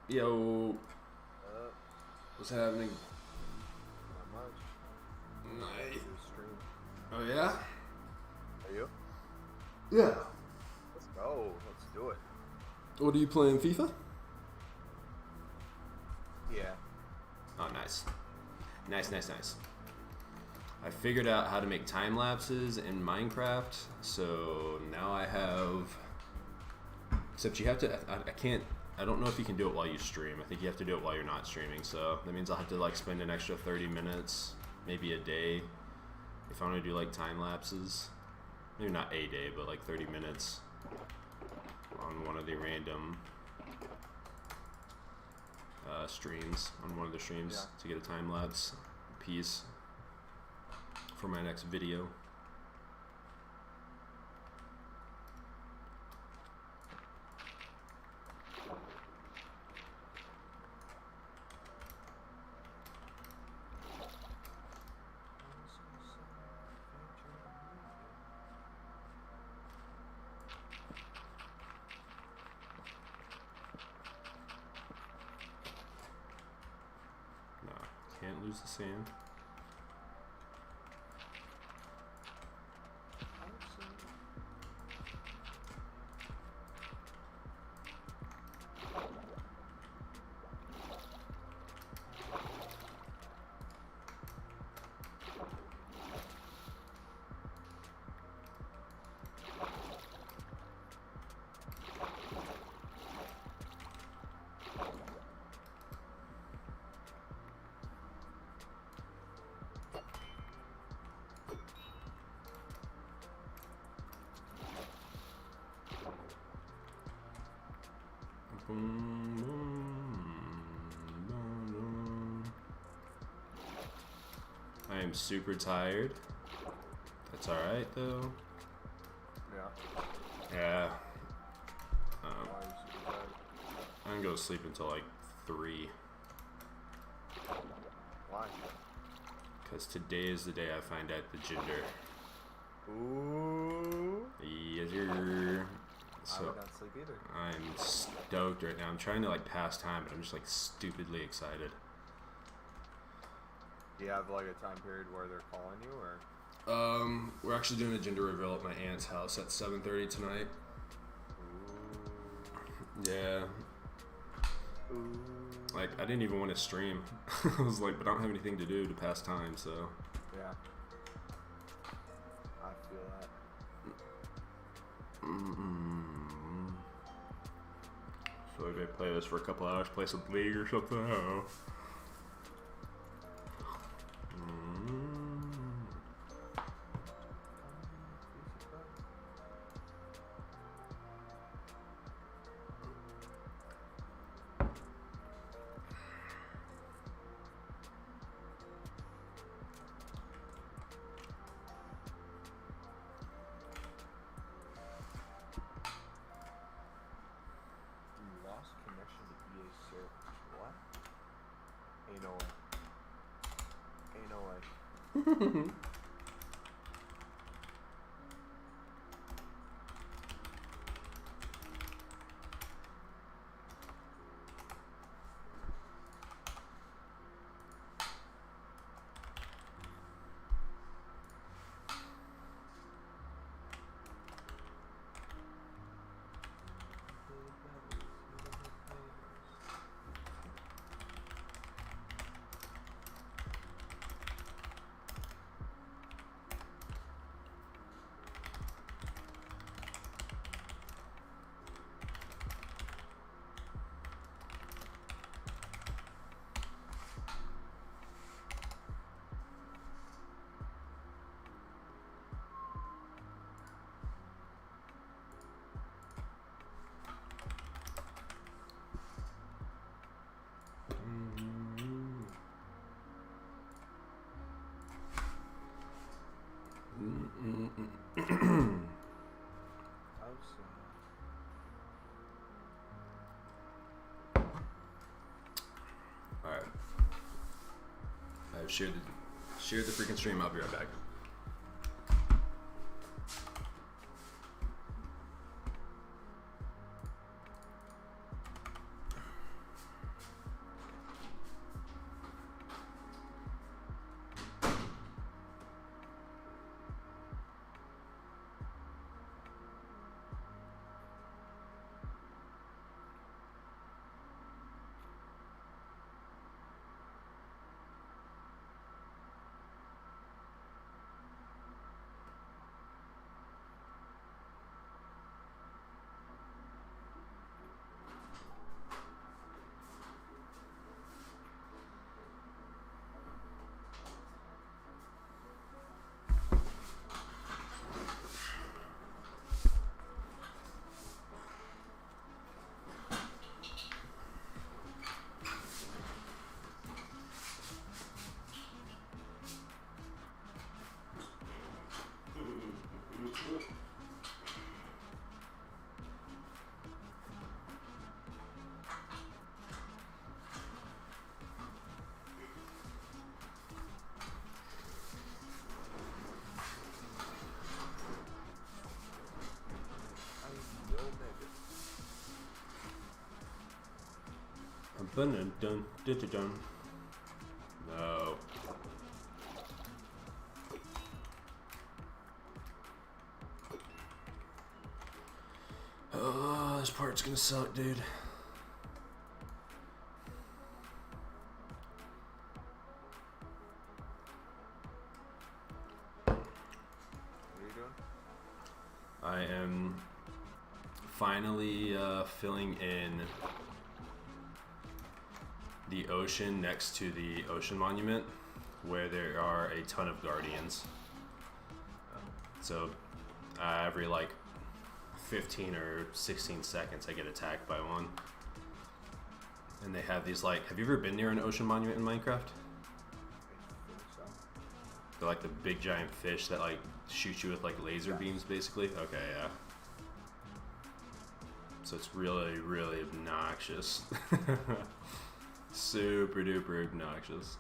Yo, what's happening? Not much. Nice. Stream. Oh yeah? Are you? Yeah. Let's go. Let's do it. What are you playing, FIFA? Yeah. Oh, nice. Nice. I figured out how to make time lapses in Minecraft, so now I have. Except you have to. I don't know if you can do it while you stream. I think you have to do it while you're not streaming. So that means I'll have to like spend an extra 30 minutes, maybe a day, if I want to do like time lapses. Maybe not a day, but like 30 minutes on one of the random streams. On one of the streams to get a time lapse piece for my next video. Can't lose the sand. I am super tired. That's alright though. Yeah. Why are you super tired? I didn't go to sleep until like 3. Why? Because today is the day I find out the gender. Ooh. Yes, sir. I would not sleep either. I'm stoked right now. I'm trying to like pass time, but I'm just like stupidly excited. Do you have like a time period where they're calling you, or? We're actually doing a gender reveal at my aunt's house at 7:30 tonight. Ooh. Yeah. Ooh. Like, I didn't even want to stream. I was like, but I don't have anything to do to pass time, so. Yeah. I feel that. So maybe I play this for a couple hours, play some League or something. I don't know. Lost connection to EA servers. What? Ain't no way. Ain't no way. Alright. I've shared Share the freaking stream. I'll be right back. Dun, dun, dun, dun, dun. No. Oh, this part's gonna suck, dude. What are you doing? I am finally filling in the ocean next to the ocean monument where there are a ton of guardians. So every like 15 or 16 seconds I get attacked by one. And they have these like, have you ever been near an ocean monument in Minecraft? I think so. They're like the big giant fish that like shoot you with like laser beams basically. Okay, yeah. So it's really, really obnoxious. Super duper obnoxious.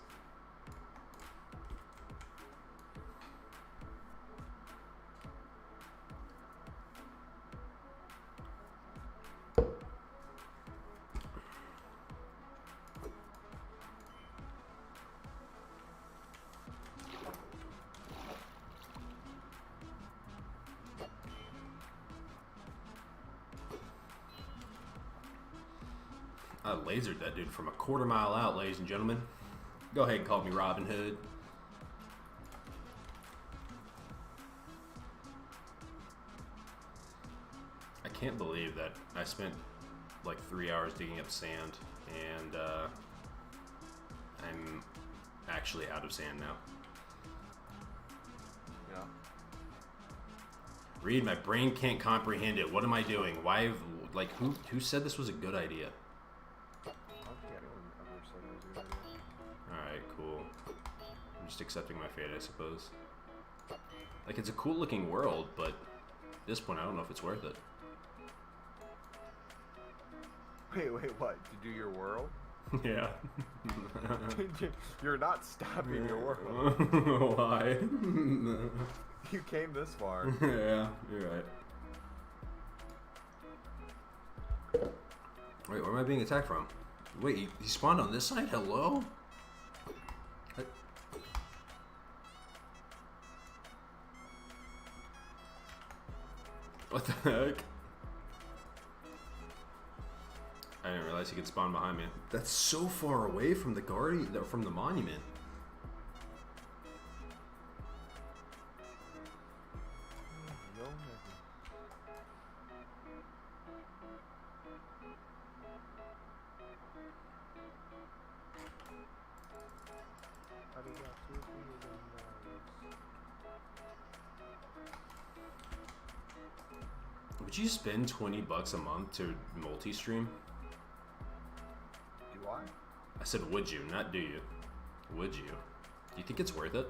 I lasered that dude from a quarter mile out, ladies and gentlemen. Go ahead and call me Robin Hood. I can't believe that I spent like 3 hours digging up sand and I'm actually out of sand now. Yeah. Reed, my brain can't comprehend it. What am I doing? Why, like, who said this was a good idea? I don't think anyone ever said it was a good idea. Alright, cool. I'm just accepting my fate, I suppose. Like, it's a cool looking world, but at this point, I don't know if it's worth it. Wait, what? To do your world? Yeah. You're not stopping your world. Why? You came this far. Yeah, you're right. Wait, where am I being attacked from? Wait, he spawned on this side? Hello? What the heck? I didn't realize he could spawn behind me. That's so far away from the guardian, from the monument. Would you spend $20 a month to multi-stream? Do I? I said would you, not do you. Would you? Do you think it's worth it?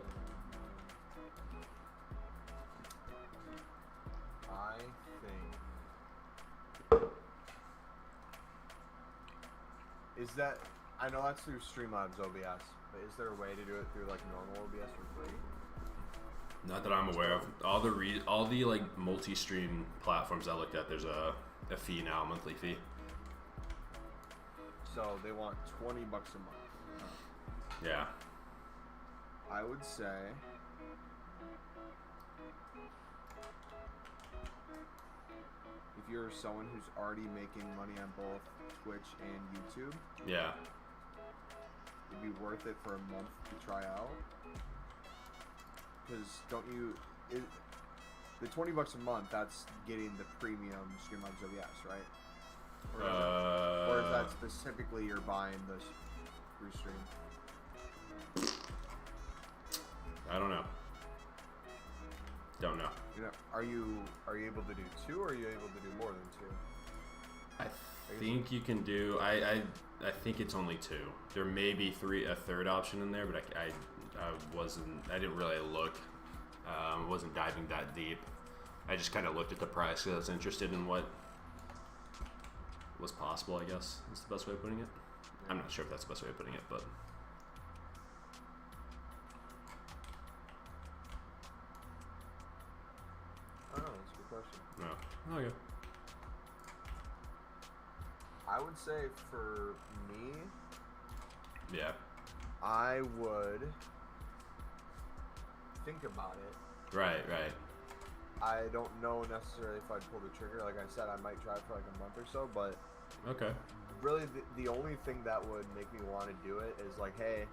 I think... Is that... I know that's through Streamlabs OBS. But is there a way to do it through like normal OBS for free? Not that I'm aware of. All the like multi-stream platforms I looked at, there's a fee now, a monthly fee. So they want $20 a month. Yeah. I would say if you're someone who's already making money on both Twitch and YouTube, Yeah. it'd be worth it for a month to try out. Because the $20 a month, that's getting the premium Streamlabs OBS, right? Or is that specifically you're buying the Restream? I don't know. Don't know. You know, are you able to do two, or are you able to do more than two? I think you can do. I think it's only two. There may be a third option in there, but I didn't really look. Wasn't diving that deep. I just kind of looked at the price because I was interested in what was possible, I guess is the best way of putting it. Yeah. I'm not sure if that's the best way of putting it, but I don't know, that's a good question. no. Okay. I would say for me, Yeah. I would think about it. Right. I don't know necessarily if I'd pull the trigger. Like I said, I might try for like a month or so, but Okay. really the only thing that would make me want to do it is like, hey,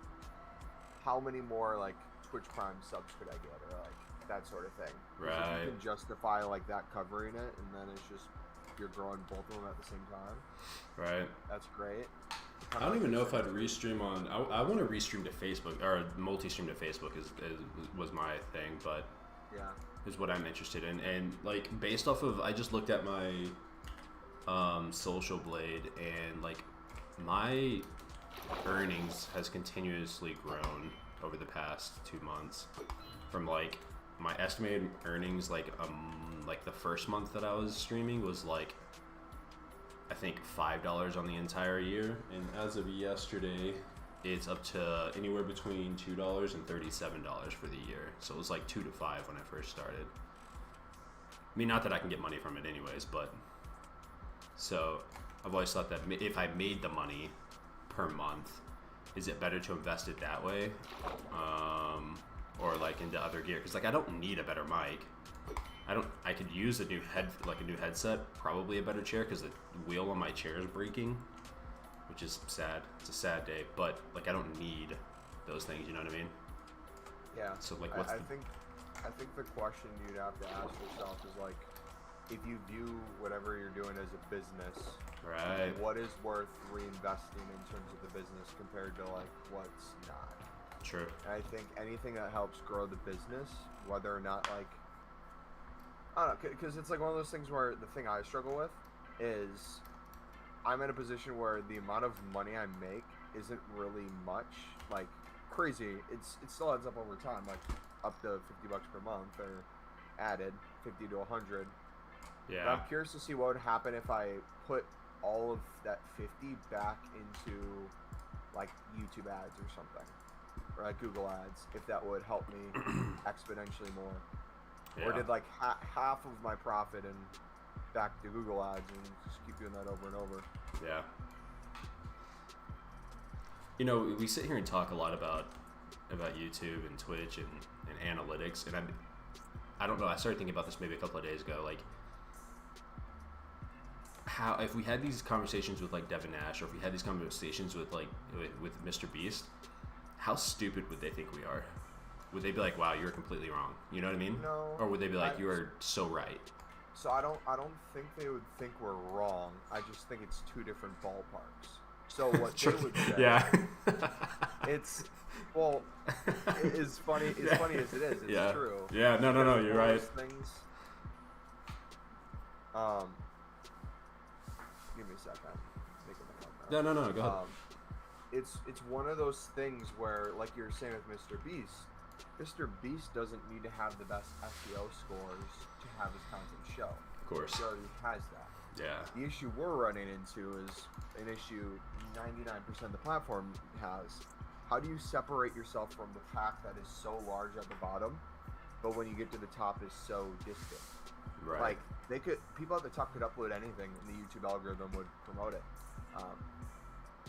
how many more like Twitch Prime subs could I get, or like that sort of thing. Right. If you can justify like that covering it, and then it's just you're growing both of them at the same time. Right. That's great. I don't even know if I'd restream on. I want to restream to Facebook, or multi-stream to Facebook was my thing, but yeah, is what I'm interested in. And like based off of, I just looked at my Social Blade, and like my earnings has continuously grown over the past 2 months. From like my estimated earnings, like the first month that I was streaming was like, I think $5 on the entire year, and as of yesterday, it's up to anywhere between $2 and $37 for the year. So it was like 2 to 5 when I first started. I mean, not that I can get money from it anyways, but so I've always thought that if I made the money per month, is it better to invest it that way, or like into other gear? Because like I don't need a better mic. I could use a new headset, probably a better chair, because the wheel on my chair is breaking, which is sad. It's a sad day, but like I don't need those things. You know what I mean? Yeah. So like, I think the question you'd have to ask yourself is like, if you view whatever you're doing as a business, right? What is worth reinvesting in terms of the business compared to like what's not? True. And I think anything that helps grow the business, whether or not like, I don't know, because it's like one of those things where the thing I struggle with is I'm in a position where the amount of money I make isn't really much, like crazy. It still adds up over time, like up to $50 per month, or added 50 to 100. Yeah. But I'm curious to see what would happen if I put all of that 50 back into like YouTube ads or something, or like Google ads, if that would help me exponentially more. Yeah. Or did like half of my profit and back to Google ads, and just keep doing that over and over. Yeah. You know, we sit here and talk a lot about YouTube and Twitch and analytics, and I don't know, I started thinking about this maybe a couple of days ago, like how if we had these conversations with like Devin Nash, or if we had these conversations with like with Mr. Beast, how stupid would they think we are? Would they be like, "Wow, you're completely wrong"? You know what I mean? No. Or would they be like, "You are so right"? So I don't think they would think we're wrong. I just think it's two different ballparks. So what they would say, yeah, it's well, it's funny. It's funny as it is. It's yeah. true. Yeah, no, you're right. Things. Give me a second. No, go ahead. It's one of those things where, like you were saying with Mr. Beast doesn't need to have the best SEO scores to have his content show. Of course. He already has that. Yeah. The issue we're running into is an issue 99% of the platform has, how do you separate yourself from the pack that is so large at the bottom, but when you get to the top is so distant? Right. Like people at the top could upload anything, and the YouTube algorithm would promote it,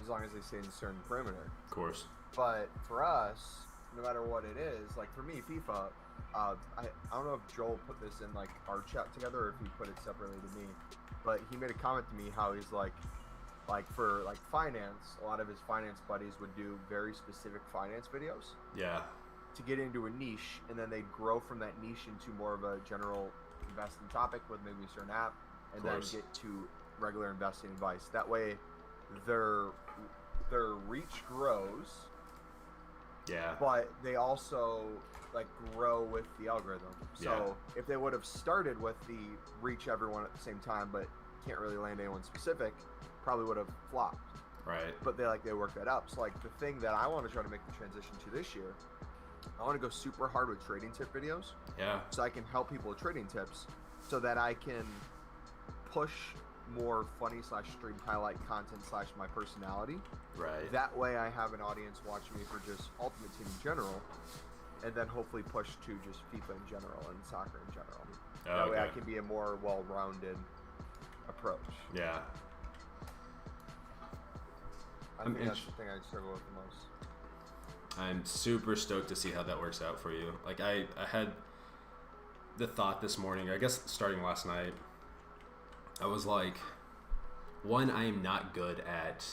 as long as they stay in a certain perimeter. Of course. But for us, no matter what it is, like for me, FIFA. I don't know if Joel put this in like our chat together or if he put it separately to me, but he made a comment to me how he's like for like finance, a lot of his finance buddies would do very specific finance videos. Yeah. To get into a niche, and then they'd grow from that niche into more of a general investing topic with maybe a certain app, and then get to regular investing advice. That way, their reach grows. Yeah. But they also like grow with the algorithm. So if they would have started with the reach everyone at the same time, but can't really land anyone specific, probably would have flopped. Right. But they work that up. So like the thing that I want to try to make the transition to this year, I want to go super hard with trading tip videos. Yeah. So I can help people with trading tips, so that I can push more funny / stream highlight content / my personality. Right. That way I have an audience watching me for just Ultimate Team in general, and then hopefully push to just FIFA in general and soccer in general. That way I can be a more well-rounded approach. Yeah. I think that's the thing I struggle with the most. I'm super stoked to see how that works out for you. Like I had the thought this morning, I guess starting last night, I was like, one, I am not good at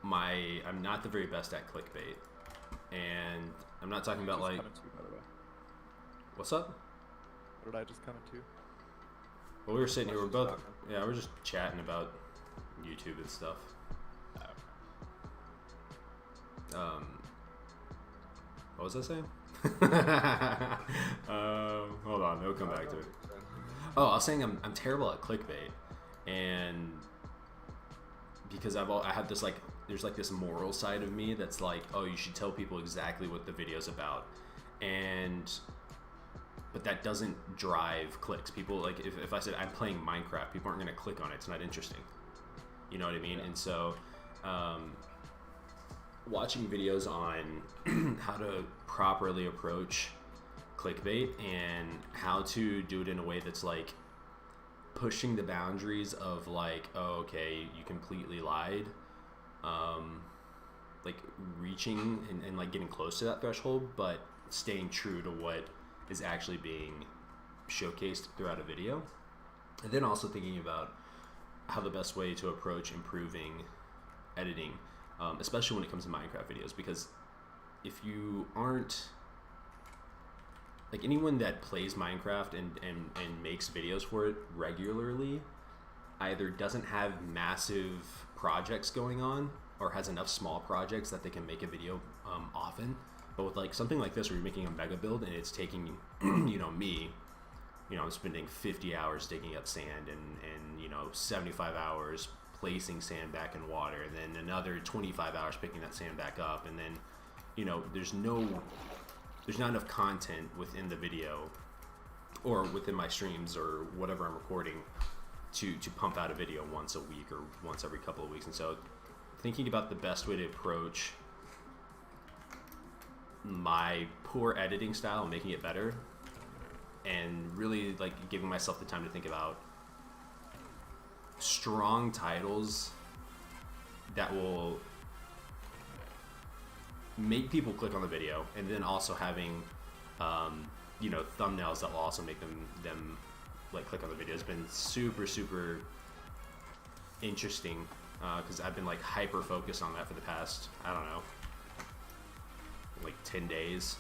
I'm not the very best at clickbait. And I'm not talking about like... By the way. What's up? What did I just comment to? Well, we were sitting here, we were just chatting about YouTube and stuff. Oh, What was I saying? Hold on, it'll come back to it. Oh, I was saying I'm terrible at clickbait, and because I have this like there's like this moral side of me that's like, oh, you should tell people exactly what the video's about, but that doesn't drive clicks. People like if I said I'm playing Minecraft, people aren't gonna click on it. It's not interesting. You know what I mean? Yeah. And so, watching videos on how to properly approach clickbait and how to do it in a way that's like pushing the boundaries of like, oh, okay, you completely lied, like reaching and like getting close to that threshold, but staying true to what is actually being showcased throughout a video. And then also thinking about how the best way to approach improving editing, especially when it comes to Minecraft videos, because if you aren't like anyone that plays Minecraft and makes videos for it regularly either doesn't have massive projects going on or has enough small projects that they can make a video often. But with like something like this where you're making a mega build and it's taking me, I'm spending 50 hours digging up sand and 75 hours placing sand back in water, and then another 25 hours picking that sand back up, and then there's not enough content within the video or within my streams or whatever I'm recording to pump out a video once a week or once every couple of weeks. And so thinking about the best way to approach my poor editing style and making it better, and really like giving myself the time to think about strong titles that will make people click on the video, and then also having thumbnails that will also make them like click on the video has been super interesting, because I've been like hyper focused on that for the past, I don't know, like 10 days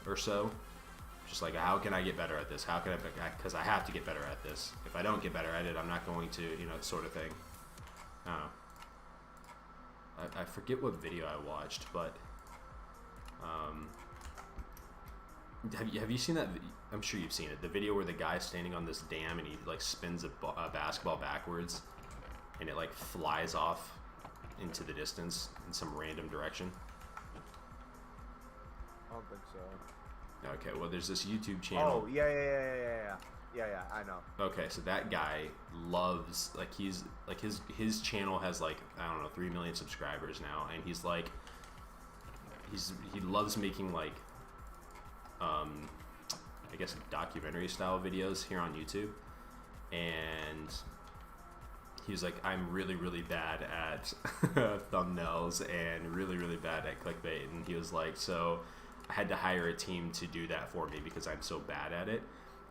or so. Just like, how can I get better at this? How can because I have to get better at this. If I don't get better at it, I'm not going to, sort of thing. I don't know. I forget what video I watched, but have you seen that? I'm sure you've seen it. The video where the guy's standing on this dam and he like spins a basketball backwards, and it like flies off into the distance in some random direction. I don't think so. Okay, well, there's this YouTube channel. Oh, yeah, I know. Okay, so that guy loves, like, he's, like, his channel has, like, I don't know, 3 million subscribers now, and he's, like, he loves making like I guess documentary style videos here on YouTube, and he was like, I'm really bad at thumbnails and really bad at clickbait, and he was like, so I had to hire a team to do that for me because I'm so bad at it.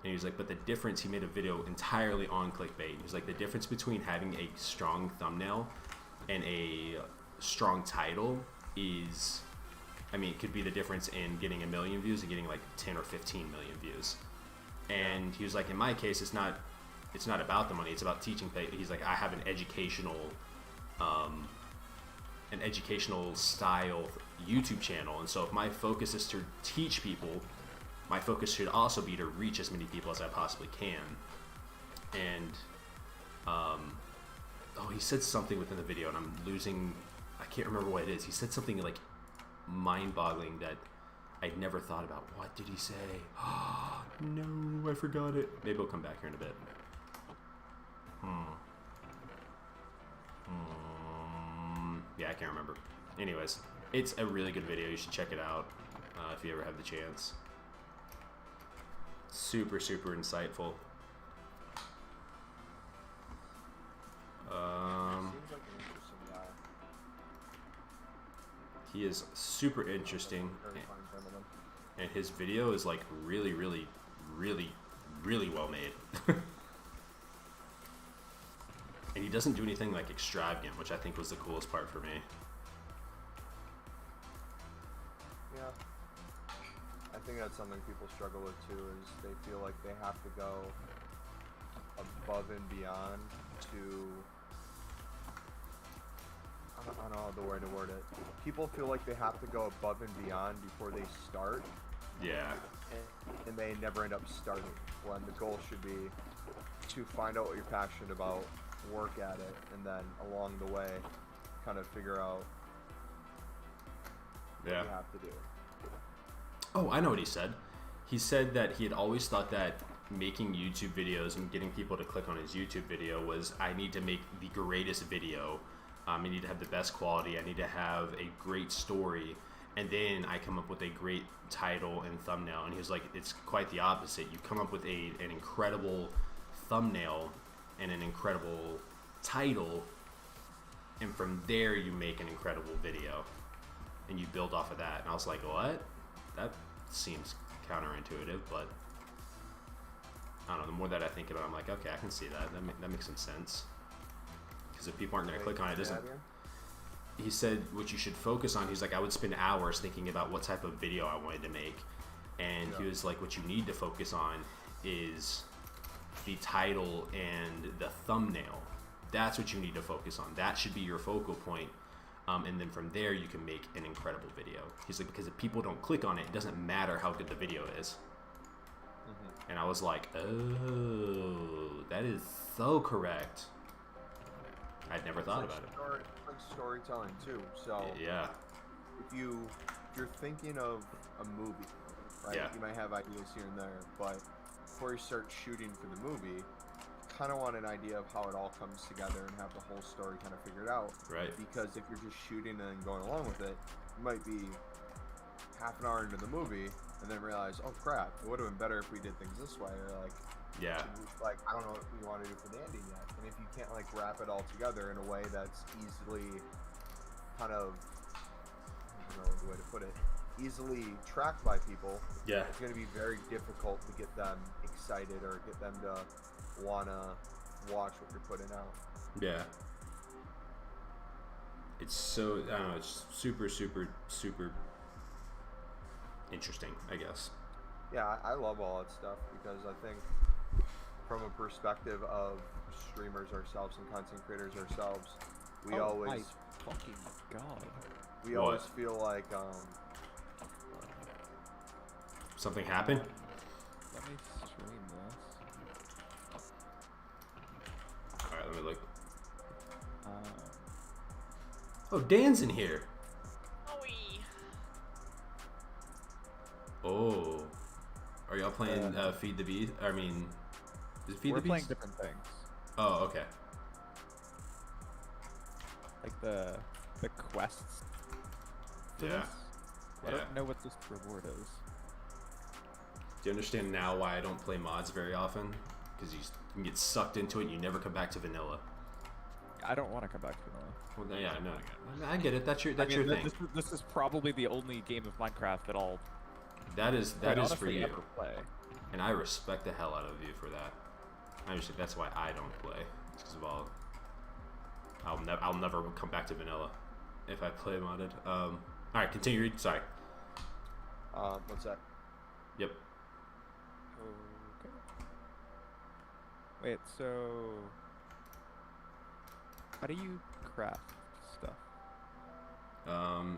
And he was like, but the difference, he made a video entirely on clickbait. He was like, the difference between having a strong thumbnail and a strong title is, I mean, it could be the difference in getting 1 million views and getting like 10 or 15 million views. And he was like, in my case, it's not about the money, it's about teaching. He's like, I have an educational style YouTube channel, and so if my focus is to teach people, my focus should also be to reach as many people as I possibly can. And he said something within the video, and I can't remember what it is. He said something like mind-boggling that I'd never thought about. What did he say? Oh, no, I forgot it. Maybe we'll come back here in a bit. Yeah, I can't remember. Anyways, it's a really good video. You should check it out if you ever have the chance. Super insightful. Seems like an interesting guy. He is super interesting, Very fine gentleman. and his video is like really well made. And he doesn't do anything like extravagant, which I think was the coolest part for me. Yeah. I think that's something people struggle with too, is they feel like they have to go above and beyond to, I don't know the way to word it. People feel like they have to go above and beyond before they start, Yeah. and they never end up starting, when the goal should be to find out what you're passionate about, work at it, and then along the way kind of figure out what Yeah. you have to do. Oh, I know what he said. He said that he had always thought that making YouTube videos and getting people to click on his YouTube video was, I need to make the greatest video. I need to have the best quality. I need to have a great story. And then I come up with a great title and thumbnail. And he was like, it's quite the opposite. You come up with an incredible thumbnail and an incredible title, and from there you make an incredible video. And you build off of that. And I was like, what? That seems counterintuitive, but I don't know. The more that I think about it, I'm like, okay, I can see that. That makes some sense. Because if people aren't going to click on it, it doesn't. He said what you should focus on. He's like, I would spend hours thinking about what type of video I wanted to make. And he was like, what you need to focus on is the title and the thumbnail. That's what you need to focus on. That should be your focal point. And then from there, you can make an incredible video. He's like, because if people don't click on it, it doesn't matter how good the video is. And I was like, oh, that is so correct. I'd never thought about it. It's like storytelling too. So Yeah. if you're thinking of a movie, right? Yeah. You might have ideas here and there, but before you start shooting for the movie, kind of want an idea of how it all comes together and have the whole story kind of figured out. Right. Because if you're just shooting and then going along with it, you might be half an hour into the movie and then realize, oh crap, it would have been better if we did things this way, or like, Yeah. like I don't know what we want to do for the ending yet. And if you can't like wrap it all together in a way that's easily kind of, I don't know the way to put it, easily tracked by people, Yeah. it's going to be very difficult to get them excited or get them to wanna watch what you're putting out. Yeah. It's so, I don't know, it's super interesting, I guess. Yeah, I love all that stuff because I think from a perspective of streamers ourselves and content creators ourselves, we always my fucking god. we What? always feel like Something happened? Let me stream this. Alright, let me look. Um, Oh, Dan's in here. Oi. Oh. Are y'all playing Feed the Beast? I mean, is it Feed we're the playing Beast? different things. Oh, okay. Like the quests. for Yeah. this. I don't know what this reward is. Do you understand now why I don't play mods very often? Because you can get sucked into it and you never come back to vanilla. I don't want to come back to vanilla. Well, yeah, no, I get it. That's your thing. This is probably the only game of Minecraft that I'll That is for you. ever play. And I respect the hell out of you for that. I understand that's why I don't play. It's because of I'll never come back to vanilla if I play modded. All right, continue. Read. Sorry. What's that? Yep. Okay. Wait, so how do you craft stuff?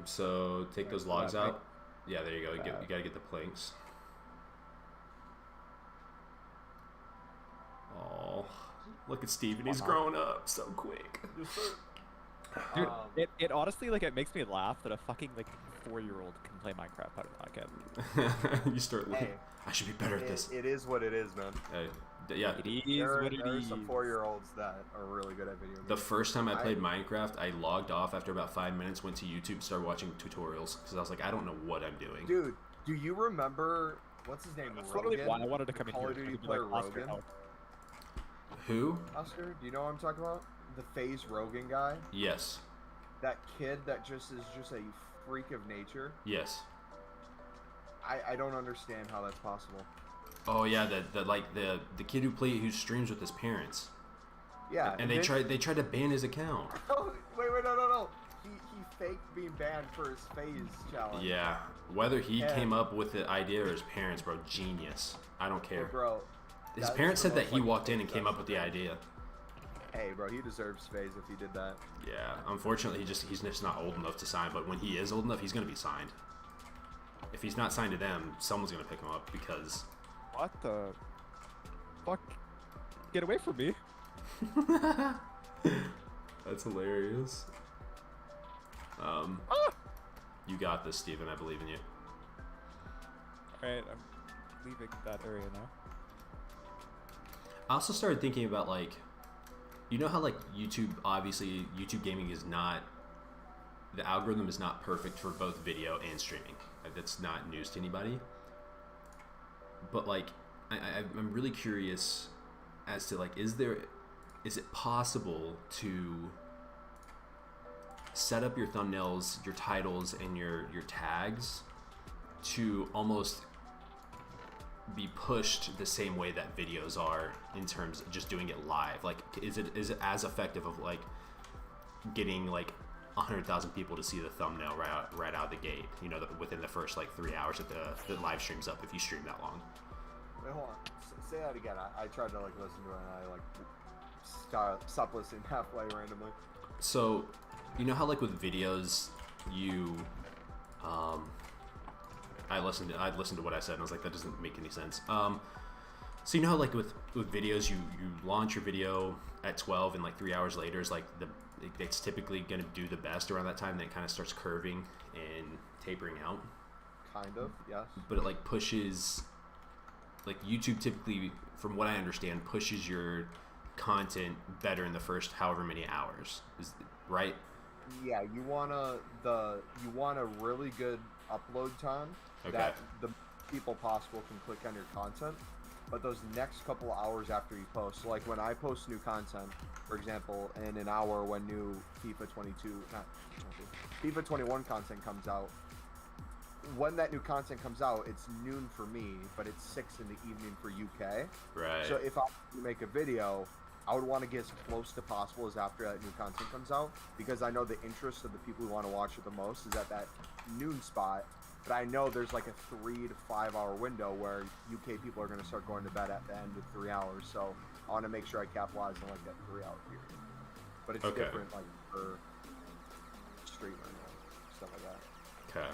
So take those logs Right. out. Yeah, there you go. You gotta get the planks. Oh, look at Steven. He's growing up so quick. Dude, it honestly it makes me laugh that a fucking 4-year-old can play Minecraft. How did not get it? You start looking. Hey, I should be better at this. It is what it is, man. Yeah. It is what it There are is. some 4-year-olds that are really good at video games. The first time I played Minecraft, I logged off after about 5 minutes, went to YouTube, started watching tutorials because I was like, I don't know what I'm doing. Dude, do you remember what's his name? That's literally Rogan? why I wanted to come in Call here. of Duty and be player Oscar, Rogan. how- Who? Oscar, do you know what I'm talking about? The FaZe Rogan guy. Yes. That kid that is just a freak of nature. Yes. I don't understand how that's possible. Oh yeah, the kid who streams with his parents. Yeah. And they tried to ban his account. Oh, wait, no. He faked being banned for his FaZe challenge. Yeah. Whether he Yeah. came up with the idea or his parents, bro, genius. I don't care. Hey, bro. His that's parents the said that most, he walked in and came up successful with the idea. Hey, bro, he deserves FaZe if he did that. Yeah. Unfortunately, he's just not old enough to sign. But when he is old enough, he's gonna be signed. If he's not signed to them, someone's gonna pick him up because. What the fuck? Get away from me! That's hilarious. You got this, Steven. I believe in you. Alright, I'm leaving that area now. I also started thinking about you know how YouTube gaming is not, the algorithm is not perfect for both video and streaming. That's not news to anybody. But I'm really curious as to is it possible to set up your thumbnails, your titles, and your tags to almost be pushed the same way that videos are in terms of just doing it live? Is it as effective of getting 100,000 people to see the thumbnail right out of the gate, within the first 3 hours that the live stream's up, if you stream that long? Wait, hold on. Say that again. I tried to listen to it and I stopped listening halfway randomly. So, you know how with videos you I listened to what I said and I was like, that doesn't make any sense. So you know how with videos you launch your video at 12 and 3 hours later is it's typically gonna do the best around that time, then it kind of starts curving and tapering out. Kind of, yes. But it pushes YouTube typically, from what I understand, pushes your content better in the first however many hours. Is right? Yeah, you want a really good upload time that the people possible can click on your content. But those next couple of hours after you post, so when I post new content, for example, in an hour when new FIFA 21 content comes out, when that new content comes out, it's noon for me, but it's 6 in the evening for UK. Right. So if I make a video, I would want to get as close to possible as after that new content comes out, because I know the interest of the people who want to watch it the most is at that noon spot. But I know there's a 3 to 5 hour window where UK people are going to start going to bed at the end of 3 hours. So I want to make sure I capitalize on that 3 hour period. But it's different for streamer and stuff like that. Okay.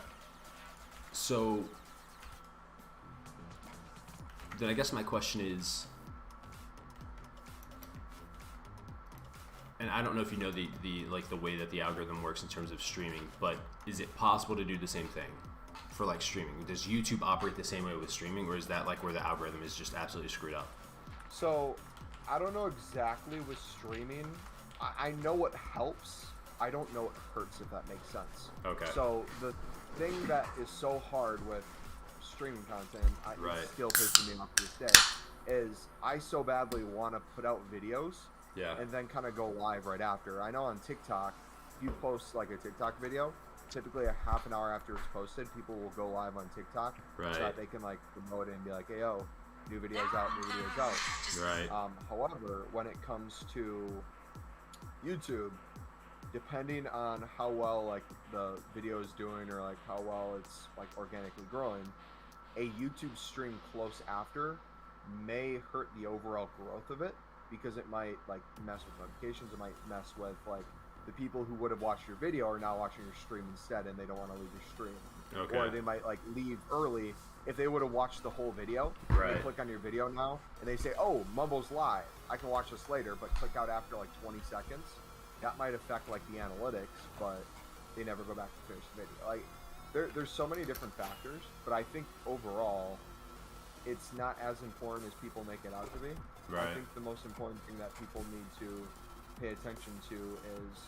So then I guess my question is, and I don't know if you know the way that the algorithm works in terms of streaming, but is it possible to do the same thing for streaming? Does YouTube operate the same way with streaming, or is that where the algorithm is just absolutely screwed up? So I don't know exactly with streaming. I know what helps. I don't know what hurts, if that makes sense. Okay. So the thing that is so hard with streaming content, Right. it still pisses me off to this day, is I so badly want to put out videos Yeah. and then kind of go live right after. I know on TikTok, if you post like a TikTok video, typically a half an hour after it's posted, people will go live on TikTok so Right. that they can like promote it and be like, hey, yo, new videos out, new videos out. Right. However, when it comes to YouTube, depending on how well like the video is doing or like how well it's like organically growing, a YouTube stream close after may hurt the overall growth of it because it might like mess with notifications, it might mess with like the people who would have watched your video are now watching your stream instead and they don't want to leave your stream. Okay. Or they might like leave early if they would have watched the whole video. Right. They click on your video now and they say, oh, Mumbo's live, I can watch this later, but click out after like 20 seconds. That might affect like the analytics, but they never go back to finish the video. Like there's so many different factors, but I think overall it's not as important as people make it out to be. Right. I think the most important thing that people need to pay attention to is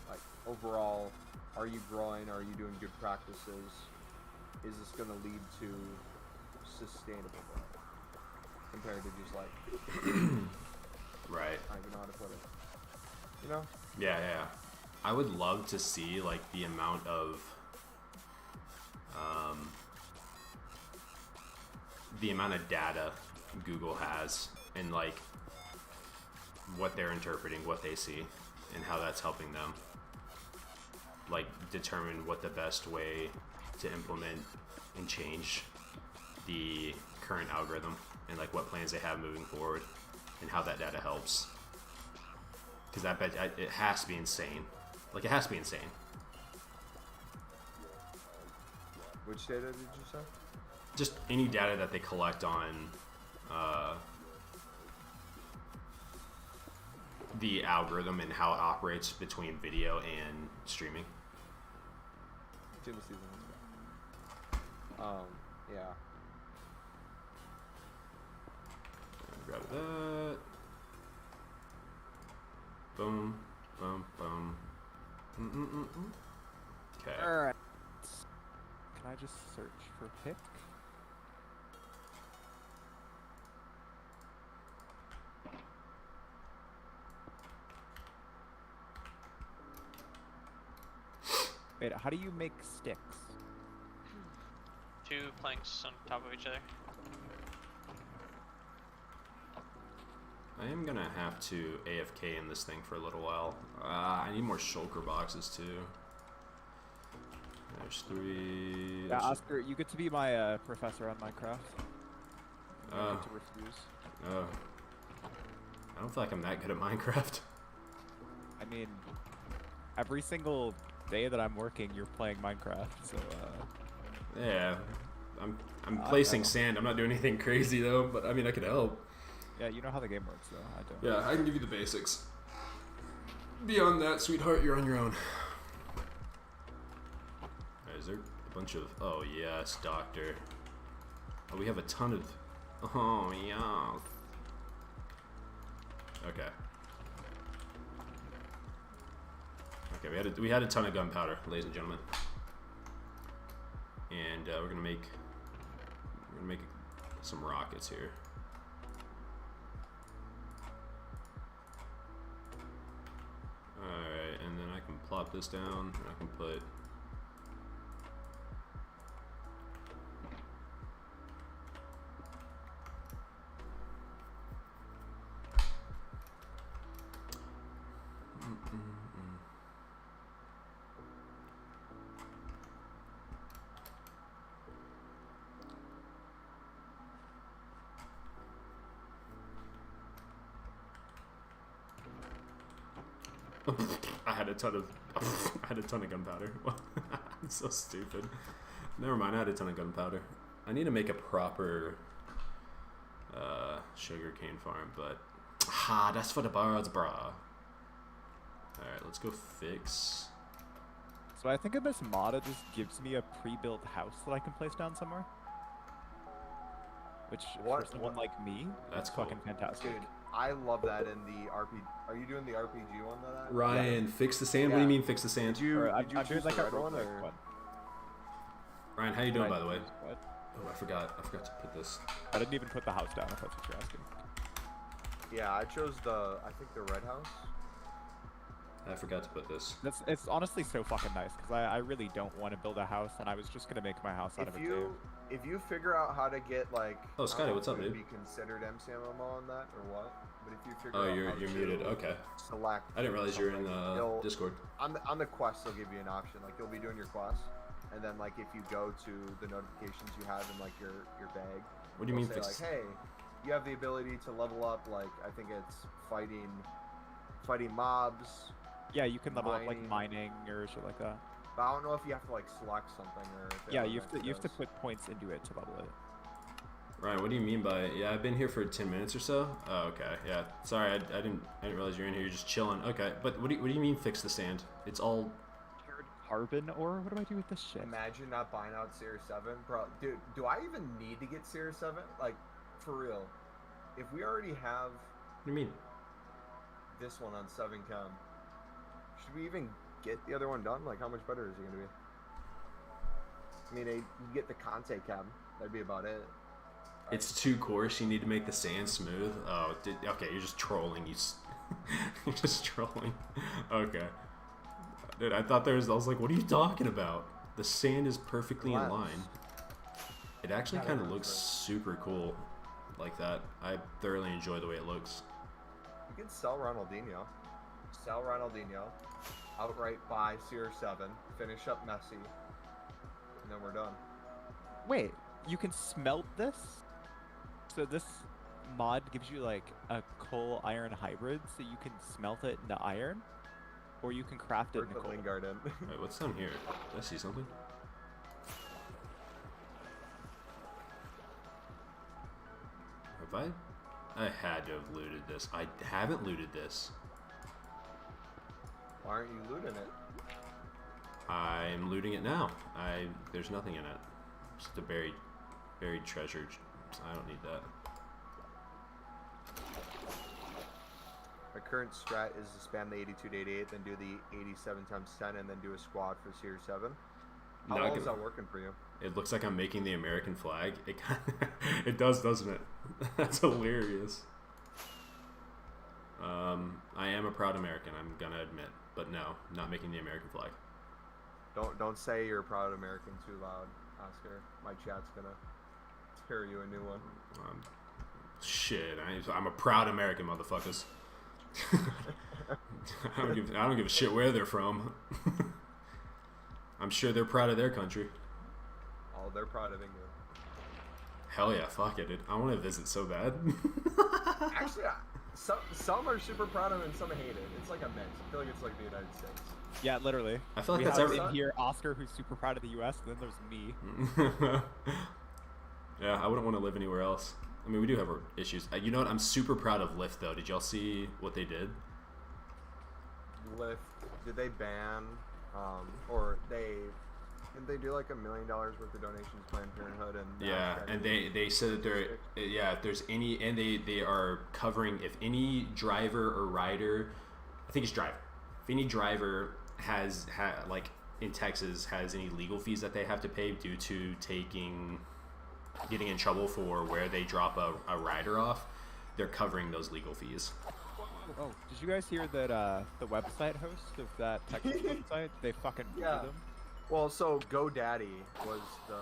like overall, are you growing? Are you doing good practices? Is this going to lead to sustainable growth compared to just like Right. I don't even know how to put it. You know? Yeah, yeah. I would love to see like the amount of data Google has and like what they're interpreting, what they see, and how that's helping them like determine what the best way to implement and change the current algorithm and like what plans they have moving forward and how that data helps. Because I bet it has to be insane. Like, it has to be insane. Which data did you say? Just any data that they collect on the algorithm and how it operates between video and streaming. Jimmy season yeah. Grab that. Boom, boom, boom. Okay. Alright. Can I just search for pick? Wait, how do you make sticks? 2 planks on top of each other. I am gonna have to AFK in this thing for a little while. I need more shulker boxes too. There's 3. Yeah, Oscar, you get to be my professor on Minecraft. I get to refuse. I don't feel like I'm that good at Minecraft. I mean, every single day that I'm working, you're playing Minecraft, so Yeah, I'm placing sand. I'm not doing anything crazy though, but I mean I could help. yeah, you know how the game works, though. I don't. Yeah, I can give you the basics. Beyond that, sweetheart, you're on your own. Is there a bunch of... Oh, yes, doctor. Oh, we have a ton of... Oh, yeah. Okay. Okay, we had a ton of gunpowder, ladies and gentlemen. And we're gonna make some rockets here. Alright, and then I can plop this down, and I can put... I had a ton of gunpowder. I'm so stupid. Never mind, I had a ton of gunpowder. I need to make a proper sugarcane farm, but that's for the birds, brah. Alright, let's go fix. So I think if this mod just gives me a pre-built house that I can place down somewhere. Which, for someone like me, That's is cool. fucking fantastic. Dude, I love that in the RPG. Are you doing the RPG one that Ryan, fix the sand? What do you mean fix the sand? Did you I'm doing choose like the a red one roguelike or? one. Ryan, how you doing, by the way? What? Oh, I forgot to put this. I didn't even put the house down, if that's what you're asking. Yeah, I chose I think the red house. I forgot to put this. It's honestly so fucking nice, because I really don't want to build a house, and I was just going to make my house out of a cave. If you figure out how to get, like... Oh, Scotty, what's up, dude? Be considered MCMMO on that, or what? But if you figure Oh, out you're how to muted. Okay. select... I didn't realize you were in the Discord. On the quest, they'll give you an option. Like, you'll be doing your quest, and then, like, if you go to the notifications you have in, like, your bag... What do you mean say, like, hey, you have the ability to level up, like, I think it's fighting mobs... Yeah, you can level up like mining or shit like that. But I don't know if you have to like select something or. If Yeah, you have to put points into it to level it. Ryan, what do you mean by yeah? I've been here for 10 minutes or so. Oh, okay. Yeah. Sorry, I didn't realize you're in here. You're just chilling. Okay. But what do you mean fix the sand? It's all. Carbon ore? What do I do with this shit? Imagine not buying out Series 7, bro. Dude, do I even need to get Series 7? Like, for real. If we already have. What do you mean? This one on 7 chem. Should we even get the other one done? Like, how much better is it going to be? I mean, you get the Conte chem. That'd be about it. It's too coarse. You need to make the sand smooth. Oh, okay. You're just trolling. You're just trolling. Okay. Dude, I thought I was like, what are you talking about? The sand is perfectly in line. It actually kind of looks super cool like that. I thoroughly enjoy the way it looks. You can sell Ronaldinho. Sell Ronaldinho. Outright buy CR7, finish up Messi, and then we're done. Wait, you can smelt this? So this mod gives you like a coal iron hybrid, so you can smelt it into iron, or you can craft it into coal. Lingard in. Wait, what's down here? Did I see something? Have I had to have looted this. I haven't looted this. Why aren't you looting it? I'm looting it now. There's nothing in it. Just a buried treasure. I don't need that. My current strat is to spam the 82 to 88, then do the 87 times 10, and then do a squad for Series 7. How well is that working for you? It looks like I'm making the American flag. It kind of, it does, doesn't it? That's hilarious. I am a proud American, I'm gonna admit, but no, not making the American flag. Don't say you're a proud American too loud, Oscar. My chat's gonna tear you a new one. Shit, I'm a proud American, motherfuckers. I don't give a shit where they're from. I'm sure they're proud of their country. Oh, they're proud of England. Hell yeah, fuck it, dude. I want to visit so bad. Actually, some are super proud of it and some hate it. It's like a mix. I feel like it's like the United States. Yeah, literally. I feel like we that's have in here Oscar, who's super proud of the U.S., and then there's me. Yeah, I wouldn't want to live anywhere else. I mean, we do have our issues. You know what? I'm super proud of Lyft, though. Did y'all see what they did? Lyft, did they ban, or did they do like $1 million worth of donations to Planned Parenthood? And yeah, and they said that if there's any, and they are covering if any driver or rider, I think it's driver, if any driver has like in Texas has any legal fees that they have to pay due to getting in trouble for where they drop a rider off, they're covering those legal fees. Oh, did you guys hear that the website host of that Texas website, they fucking booted them? Well, so GoDaddy was the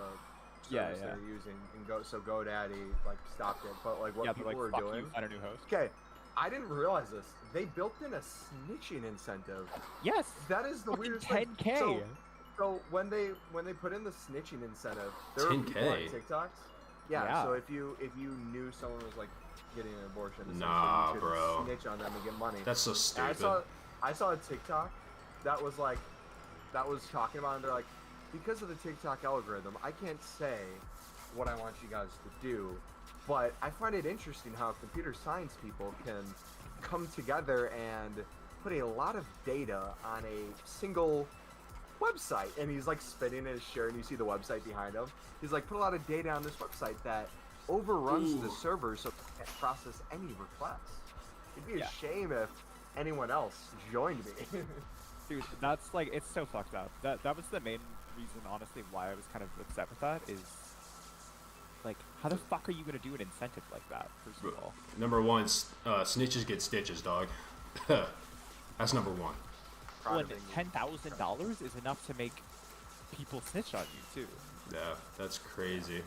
service yeah. they're using, and GoDaddy like stopped it. But like what people were doing, you, find a new host. Okay, I didn't realize this. They built in a snitching incentive. Yes. That is the fucking weirdest 10K. thing. So when they put in the snitching incentive, there were people on TikToks. Yeah. So if you knew someone was like getting an abortion, nah, you could bro, snitch on them and get money. That's so stupid. I saw a TikTok that was talking about, and they're like, because of the TikTok algorithm, I can't say what I want you guys to do, but I find it interesting how computer science people can come together and put a lot of data on a single website. And he's like spinning his shirt, and you see the website behind him. He's like, put a lot of data on this website that overruns the server, so it can't process any requests. It'd be a shame if anyone else joined me. Dude, that's like, it's so fucked up. That was the main reason, honestly, why I was kind of upset with that is, like, how the fuck are you gonna do an incentive like that? First of all, Number one, snitches get stitches, dog. That's number one. well, Proud and of $10,000 is enough to make people snitch on you too. Yeah, that's crazy.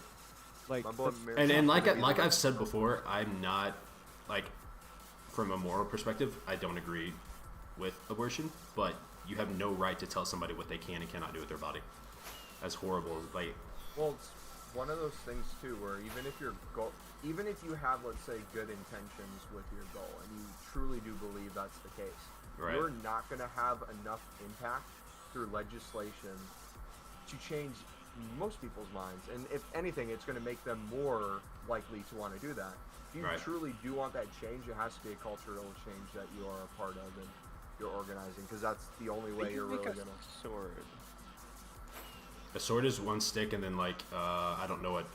Like, My boy that's- And like I've said before, I'm not like from a moral perspective, I don't agree with abortion, but you have no right to tell somebody what they can and cannot do with their body. As horrible as like Well, it's one of those things too, where even if you have, let's say, good intentions with your goal, and you truly do believe that's the case, Right. you're not going to have enough impact through legislation to change most people's minds. And if anything, it's going to make them more likely to want to do that. If you Right. truly do want that change, it has to be a cultural change that you are a part of and you're organizing, because that's the only way you're really going to. sword. a sword is one stick, and then like I don't know what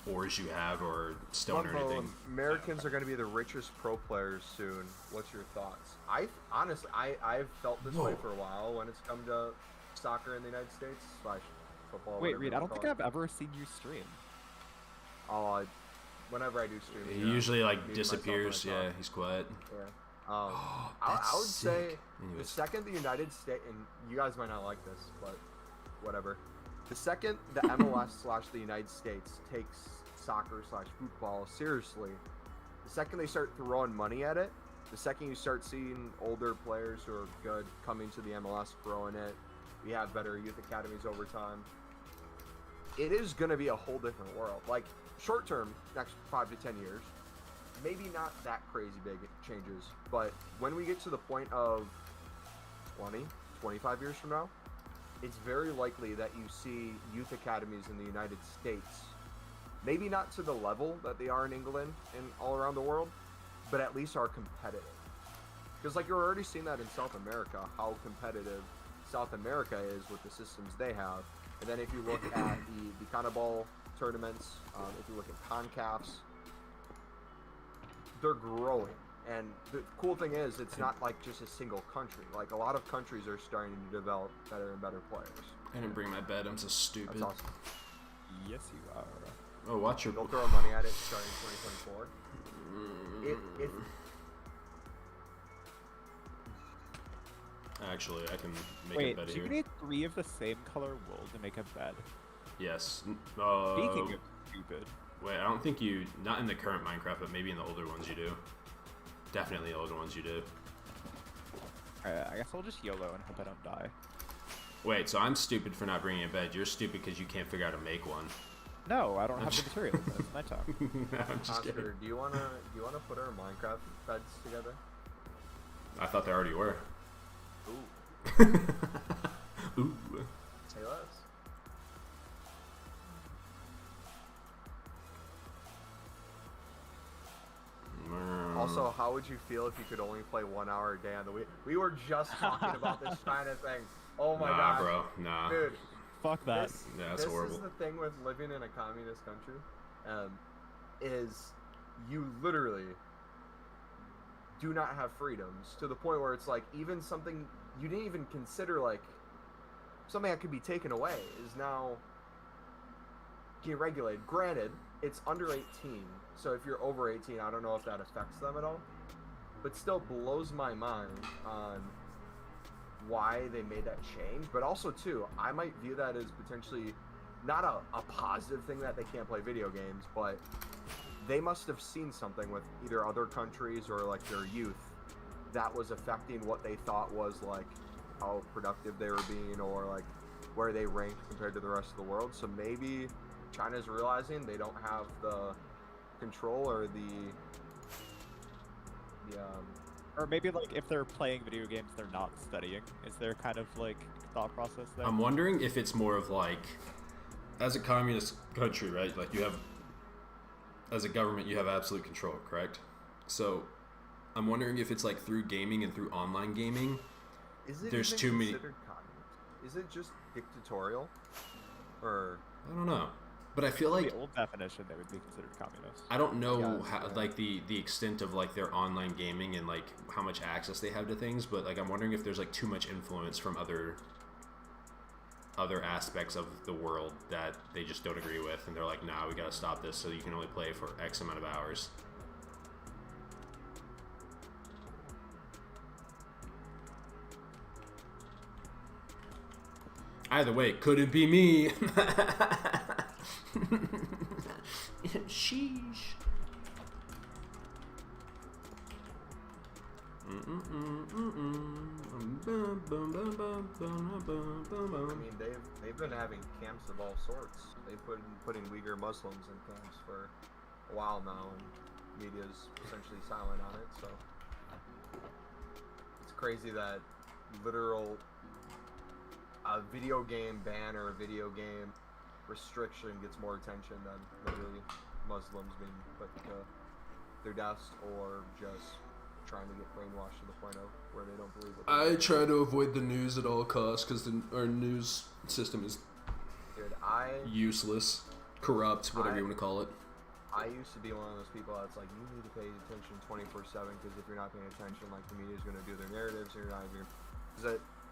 oars you have or stone or anything. Americans are going to be the richest pro players soon. What's your thoughts? I've felt this way Whoa. for a while when it's come to soccer in the United States / football. Wait, whatever Reed, you I don't call think it. I've ever seen you stream. Whenever I do stream, He usually like mute myself when I disappears. talk. Yeah, he's quiet. Yeah. Oh, I that's would say sick. the Anyways. second the United States, and you guys might not like this, but whatever. The second the MLS / the United States takes soccer / football seriously, the second they start throwing money at it, the second you start seeing older players who are good coming to the MLS throwing it, we have better youth academies over time. It is going to be a whole different world. Like, short term, next 5 to 10 years, maybe not that crazy big changes, but when we get to the point of 20, 25 years from now, it's very likely that you see youth academies in the United States, maybe not to the level that they are in England and all around the world, but at least are competitive. Because like you're already seeing that in South America, how competitive South America is with the systems they have. And then if you look at the CONMEBOL tournaments, if you look at CONCACAFs, they're growing. And the cool thing is, it's not like just a single country. Like, a lot of countries are starting to develop better and better players. I didn't bring my bed. I'm so stupid. That's awesome. Yes, you are. Oh, watch your. They'll throw money at it starting 2024. If Actually, I can make Wait, a bed do here. you need 3 of the same color wool to make a bed? Yes. Speaking of stupid. Wait, I don't think you. Not in the current Minecraft, but maybe in the older ones you do. Definitely the older ones you do. Alright, I guess I'll just YOLO and hope I don't die. Wait, so I'm stupid for not bringing a bed. You're stupid because you can't figure out how to make one. No, I don't have the materials. It's nighttime. No, I'm just Oscar, kidding. do you wanna put our Minecraft beds together? I thought they already were. Ooh, Ooh. say less. Also, how would you feel if you could only play 1 hour a day on the week? We were just talking about this kind of thing. Oh my nah, gosh, bro. Nah. dude. Fuck that. Yeah, that's this horrible. is the thing with living in a communist country, is you literally do not have freedoms to the point where it's like even something you didn't even consider like something that could be taken away is now getting regulated. Granted, it's under 18, so if you're over 18, I don't know if that affects them at all, but still blows my mind on why they made that change. But also too, I might view that as potentially not a positive thing that they can't play video games, but they must have seen something with either other countries or like their youth that was affecting what they thought was like how productive they were being or like where they ranked compared to the rest of the world. So maybe China's realizing they don't have the control or the Or maybe, like, if they're playing video games, they're not studying. Is there kind of, like, thought process there? I'm wondering if it's more of like, as a communist country, right? Like you have, as a government, you have absolute control, correct? So, I'm wondering if it's like through gaming and through online gaming. is it There's even too many- considered communist? Is it just dictatorial? Or I don't know, but I feel like the old definition, they would be considered communist. I don't know Yes, how, yeah. like the extent of like their online gaming and like how much access they have to things, but like I'm wondering if there's like too much influence from other other aspects of the world that they just don't agree with, and they're like, nah, we gotta stop this, so you can only play for X amount of hours. Either way, could it be me? Sheesh. I mean, they've been having camps of all sorts. They've been putting Uyghur Muslims in camps for a while now, and media's essentially silent on it. So it's crazy that literal a video game ban or a video game restriction gets more attention than literally Muslims being put to their deaths or just trying to get brainwashed to the point of where they don't believe it. I try to avoid the news at all costs because our news system is useless, corrupt, whatever you want to call it. I used to be one of those people that's like, you need to pay attention 24/7 because if you're not paying attention, like the media's going to do their narratives, and you're not even.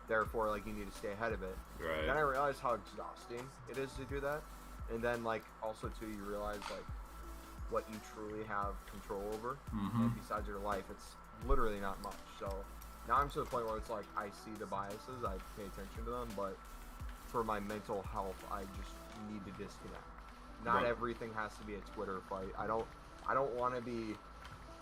Therefore, like you need to stay ahead of it. Right. Then I realized how exhausting it is to do that, and then like also too, you realize like what you truly have control over, and besides your life, it's literally not much. So now I'm to the point where it's like I see the biases, I pay attention to them, but for my mental health, I just need to disconnect. Not everything has to be a Twitter fight. I don't want to be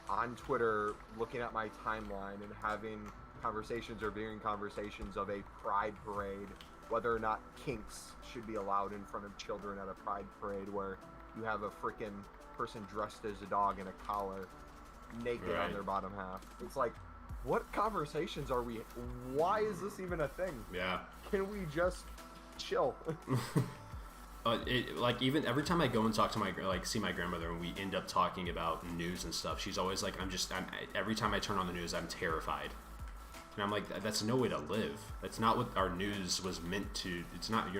on Twitter looking at my timeline and having conversations or viewing conversations of a pride parade, whether or not kinks should be allowed in front of children at a pride parade where you have a freaking person dressed as a dog in a collar naked on their bottom half. It's like, what conversations are we? Why is this even a thing? Yeah. Can we just chill? Like even every time I go and talk to see my grandmother and we end up talking about news and stuff, she's always like, every time I turn on the news, I'm terrified. And I'm like, that's no way to live. That's not what our news was meant to. It's not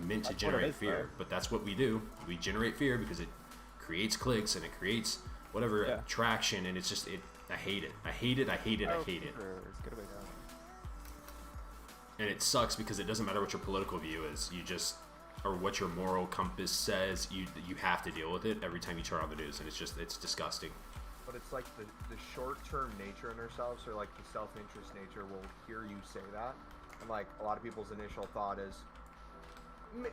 meant to generate fear, but that's what we do. We generate fear because it creates clicks and it creates whatever traction, and it's just I hate it. I hate it. And it sucks because it doesn't matter what your political view is. Or what your moral compass says. You have to deal with it every time you turn on the news, and it's disgusting. But it's like the short-term nature in ourselves, or like the self-interest nature will hear you say that, and like a lot of people's initial thought is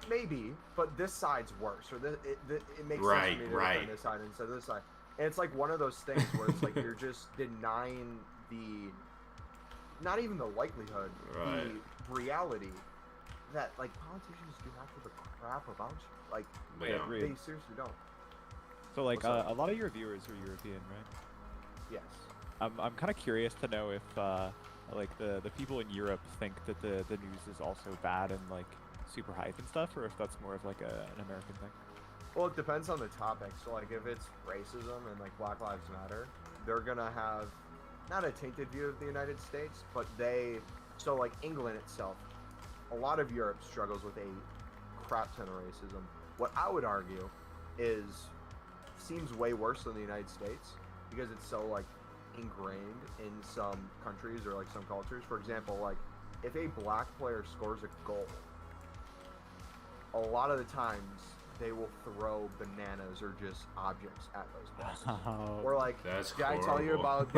maybe, but this side's worse, or it makes sense to me to defend this side instead of this side. And it's like one of those things where it's like you're just denying not even the likelihood, the reality that like politicians do not give a crap about you. Like they seriously don't. So like a lot of your viewers are European, right? Yes. I'm kind of curious to know if like the people in Europe think that the news is also bad and like super hype and stuff, or if that's more of like an American thing. Well, it depends on the topic. So like if it's racism and like Black Lives Matter, they're gonna have not a tainted view of the United States, but so like England itself, a lot of Europe struggles with a crap ton of racism. What I would argue seems way worse than the United States because it's so like ingrained in some countries or like some cultures. For example, like if a black player scores a goal, a lot of the times they will throw bananas or just objects at those players. Or like, did I tell you about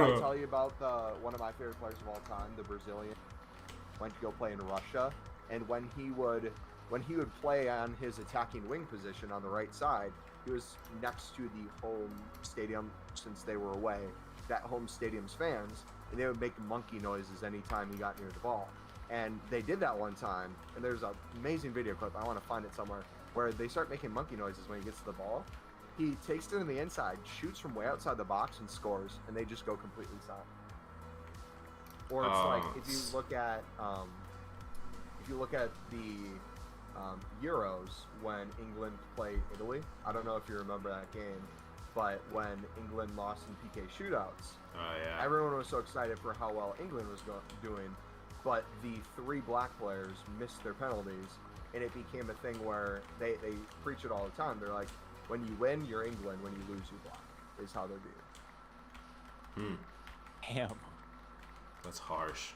one of my favorite players of all time, the Brazilian, went to go play in Russia, and when he would play on his attacking wing position on the right side, he was next to the home stadium since they were away, that home stadium's fans, and they would make monkey noises anytime he got near the ball. And they did that one time, and there's an amazing video clip, I want to find it somewhere, where they start making monkey noises when he gets to the ball. He takes it in the inside, shoots from way outside the box, and scores, and they just go completely silent. Or it's like, if you look at the Euros when England played Italy. I don't know if you remember that game, but when England lost in PK shootouts, everyone was so excited for how well England was doing, but the 3 black players missed their penalties, and it became a thing where they preach it all the time. They're like, when you win, you're England. When you lose, you're black. Is how they're viewed. Damn. That's harsh.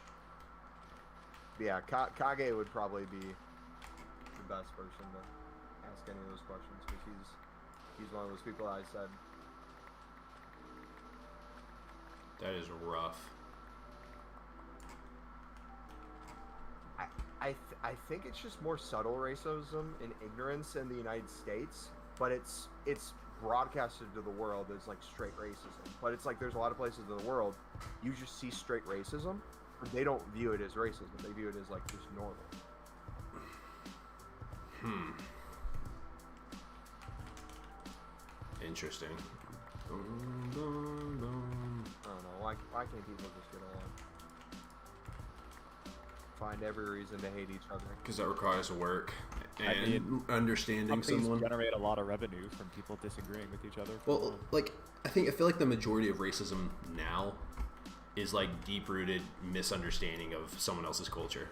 Yeah, Kage would probably be the best person to ask any of those questions because he's one of those people I said. That is rough. I think it's just more subtle racism and ignorance in the United States, but it's broadcasted to the world as like straight racism. But it's like there's a lot of places in the world you just see straight racism, but they don't view it as racism. They view it as like just normal. Interesting. I don't know. Why can't people just get along? Find every reason to hate each other. Because that requires work and I mean, understanding companies someone. generate a lot of revenue from people disagreeing with each other. Well, like I feel like the majority of racism now is like deep-rooted misunderstanding of someone else's culture.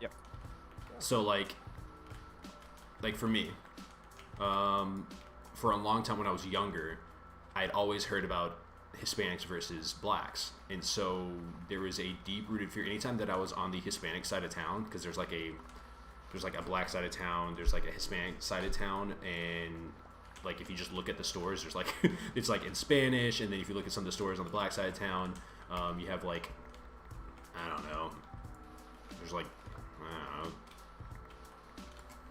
Yep. So like for me, for a long time when I was younger, I'd always heard about Hispanics versus blacks, and so there was a deep-rooted fear anytime that I was on the Hispanic side of town, because there's like a black side of town, there's like a Hispanic side of town, and like if you just look at the stores, there's like it's like in Spanish, and then if you look at some of the stores on the black side of town, you have like I don't know, there's like I don't know,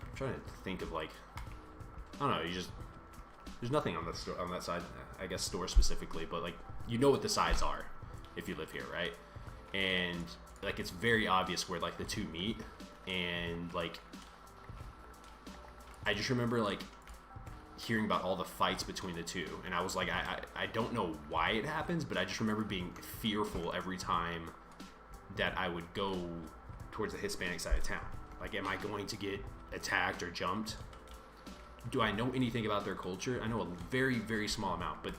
I'm trying to think of like I don't know, there's nothing on that store on that side, I guess store specifically, but like you know what the sides are if you live here, right? And like it's very obvious where like the two meet, and like I just remember like hearing about all the fights between the two, and I was like I don't know why it happens, but I just remember being fearful every time that I would go towards the Hispanic side of town. Like, am I going to get attacked or jumped? Do I know anything about their culture? I know a very, very small amount, but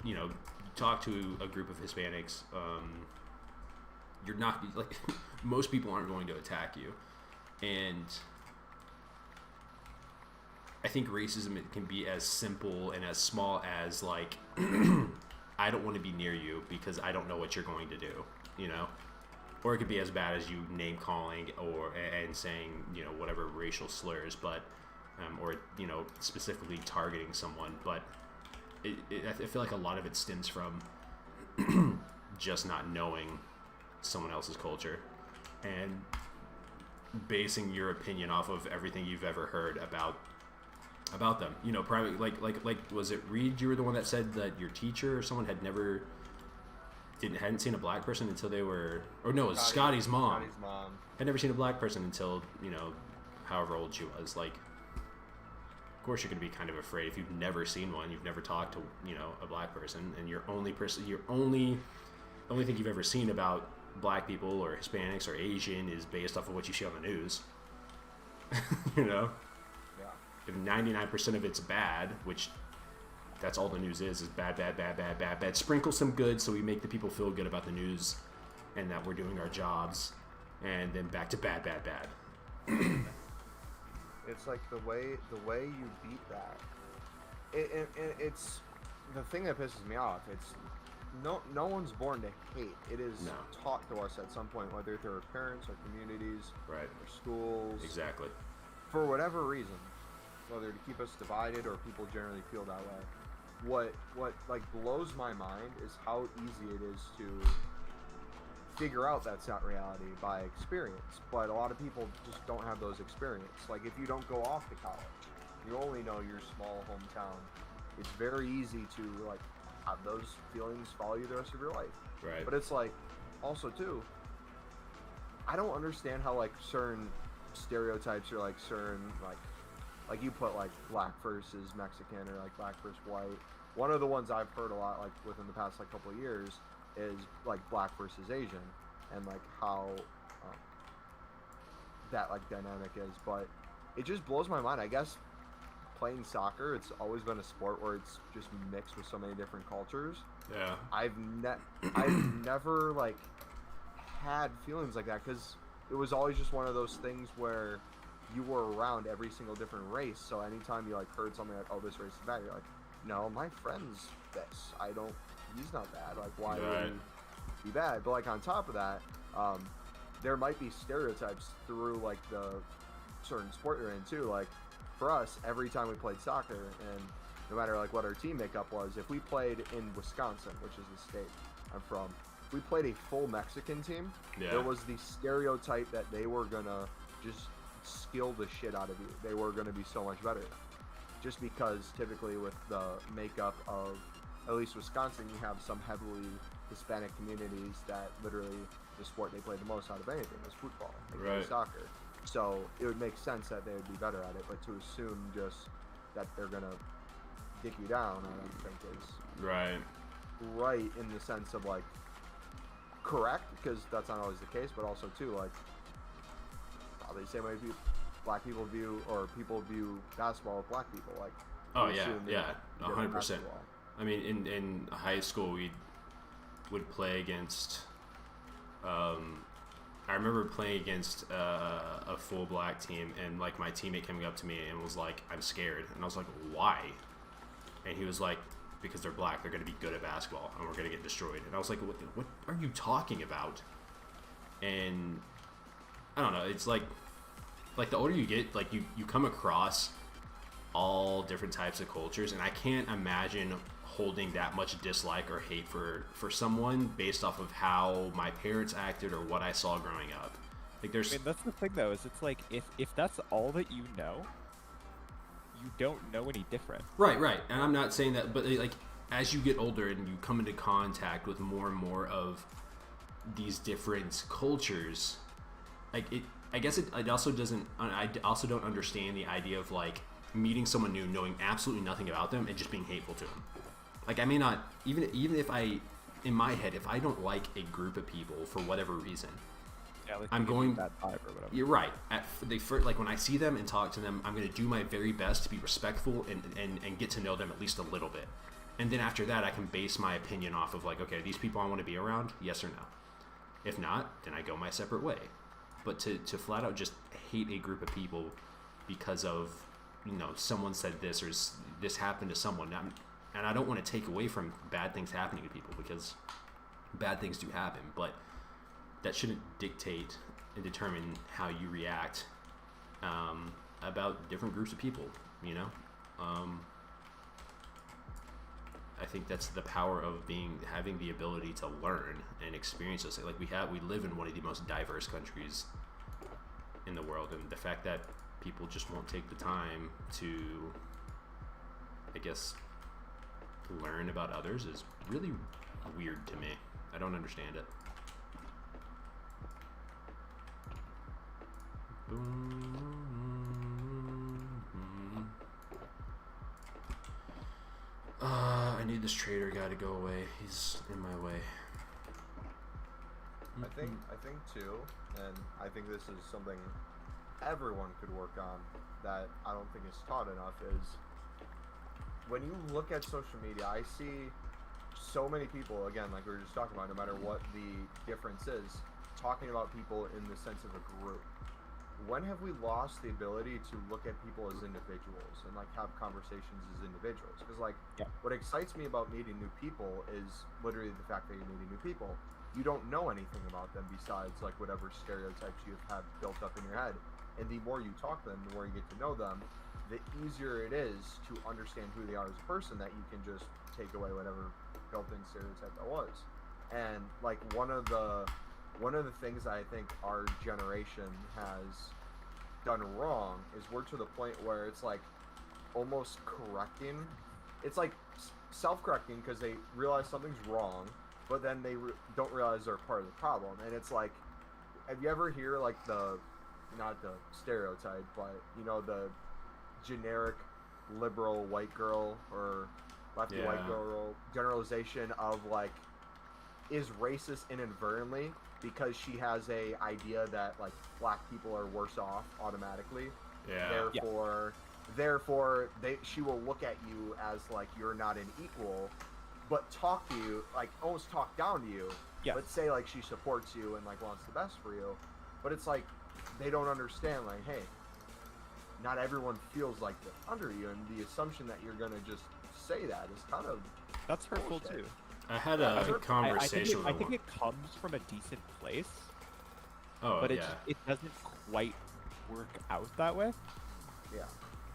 you know, you talk to a group of Hispanics, you're not like most people aren't going to attack you, and I think racism it can be as simple and as small as like I don't want to be near you because I don't know what you're going to do, you know, or it could be as bad as you name calling and saying whatever racial slurs, but. Or specifically targeting someone, but I feel like a lot of it stems from just not knowing someone else's culture and basing your opinion off of everything you've ever heard about them. Probably like was it Reed? You were the one that said that your teacher or someone hadn't seen a black person until they were, or no, it was Scotty's mom. Scotty's mom had never seen a black person until however old she was. Like. Of course, you're going to be kind of afraid if you've never seen one, you've never talked to a black person, and your only thing you've ever seen about black people or Hispanics or Asian is based off of what you see on the news. Yeah. If 99% of it's bad, which that's all the news is bad, bad, bad, bad, bad, bad. Sprinkle some good so we make the people feel good about the news and that we're doing our jobs, and then back to bad, bad, bad. It's like the way you beat that. It's the thing that pisses me off. It's no one's born to hate. It is taught to us at some point, whether through our parents, our communities, right, our schools. Exactly. For whatever reason, whether to keep us divided or people generally feel that way. What like blows my mind is how easy it is to figure out that's not reality by experience, but a lot of people just don't have those experiences. Like if you don't go off to college, you only know your small hometown, it's very easy to like have those feelings follow you the rest of your life. Right. But it's like also too, I don't understand how like certain stereotypes or like certain like you put like black versus Mexican or like black versus white. One of the ones I've heard a lot like within the past like couple of years is like black versus Asian, and like how that like dynamic is. But it just blows my mind. I guess playing soccer, it's always been a sport where it's just mixed with so many different cultures. Yeah. I've never like had feelings like that because it was always just one of those things where you were around every single different race. So anytime you like heard something like, oh, this race is bad, you're like, no, my friend's this. He's not bad. Like, why would he be bad? But like on top of that, there might be stereotypes through like the certain sport you're in too. Like for us, every time we played soccer, and no matter like what our team makeup was, if we played in Wisconsin, which is the state I'm from, if we played a full Mexican team, there was the stereotype that they were gonna just skill the shit out of you. They were gonna be so much better. Just because typically with the makeup of at least Wisconsin, you have some heavily Hispanic communities that literally the sport they play the most out of anything is football, like soccer. So it would make sense that they would be better at it, but to assume just that they're gonna dick you down, I don't think is right in the sense of like correct, because that's not always the case, but also too like probably the same way black people view or people view basketball with black people. Like 100%. I mean, in high school we would play against. I remember playing against a full black team, and like my teammate coming up to me and was like, "I'm scared," and I was like, "Why?" And he was like, "Because they're black, they're going to be good at basketball, and we're going to get destroyed." And I was like, "What are you talking about?" And I don't know. It's like the older you get, like you come across all different types of cultures, and I can't imagine holding that much dislike or hate for someone based off of how my parents acted or what I saw growing up. Like there's, I mean, that's the thing though, is it's like if that's all that you know, you don't know any different. Right. And I'm not saying that, but like as you get older and you come into contact with more and more of these different cultures, like I guess it also doesn't. I also don't understand the idea of like meeting someone new, knowing absolutely nothing about them, and just being hateful to them. Like I may not even if I, in my head, if I don't like a group of people for whatever reason, like I'm going that vibe or whatever. You're right. Like when I see them and talk to them, I'm going to do my very best to be respectful and get to know them at least a little bit. And then after that, I can base my opinion off of like, okay, these people I want to be around, yes or no. If not, then I go my separate way. But to flat out just hate a group of people because of, someone said this or this happened to someone. And I don't want to take away from bad things happening to people, because bad things do happen, but that shouldn't dictate and determine how you react about different groups of people, I think that's the power of having the ability to learn and experience this. Like we live in one of the most diverse countries in the world, and the fact that people just won't take the time to, I guess, learn about others is really weird to me. I don't understand it. I need this trader guy to go away. He's in my way. I think too, and I think this is something everyone could work on that I don't think is taught enough, is when you look at social media, I see so many people, again, like we were just talking about, no matter what the difference is, talking about people in the sense of a group. When have we lost the ability to look at people as individuals and like have conversations as individuals? Because what excites me about meeting new people is literally the fact that you're meeting new people. You don't know anything about them besides like whatever stereotypes you've had built up in your head. And the more you talk to them, the more you get to know them, the easier it is to understand who they are as a person, that you can just take away whatever built-in stereotype that was. And like one of the things I think our generation has done wrong is we're to the point where it's like almost correcting. It's like self-correcting because they realize something's wrong, but then they don't realize they're part of the problem. And it's like, have you ever hear like not the stereotype, but the generic liberal white girl or lefty white girl generalization of like is racist inadvertently because she has a idea that like black people are worse off automatically. Therefore she will look at you as like you're not an equal, but talk to you like almost talk down to you. But say like she supports you and like wants the best for you, but it's like they don't understand like, hey, not everyone feels like they're under you, and the assumption that you're gonna just say that is kind of that's hurtful bullshit. too. I had a conversation I think it comes from a decent place. Oh, but it doesn't quite work out that way. Yeah.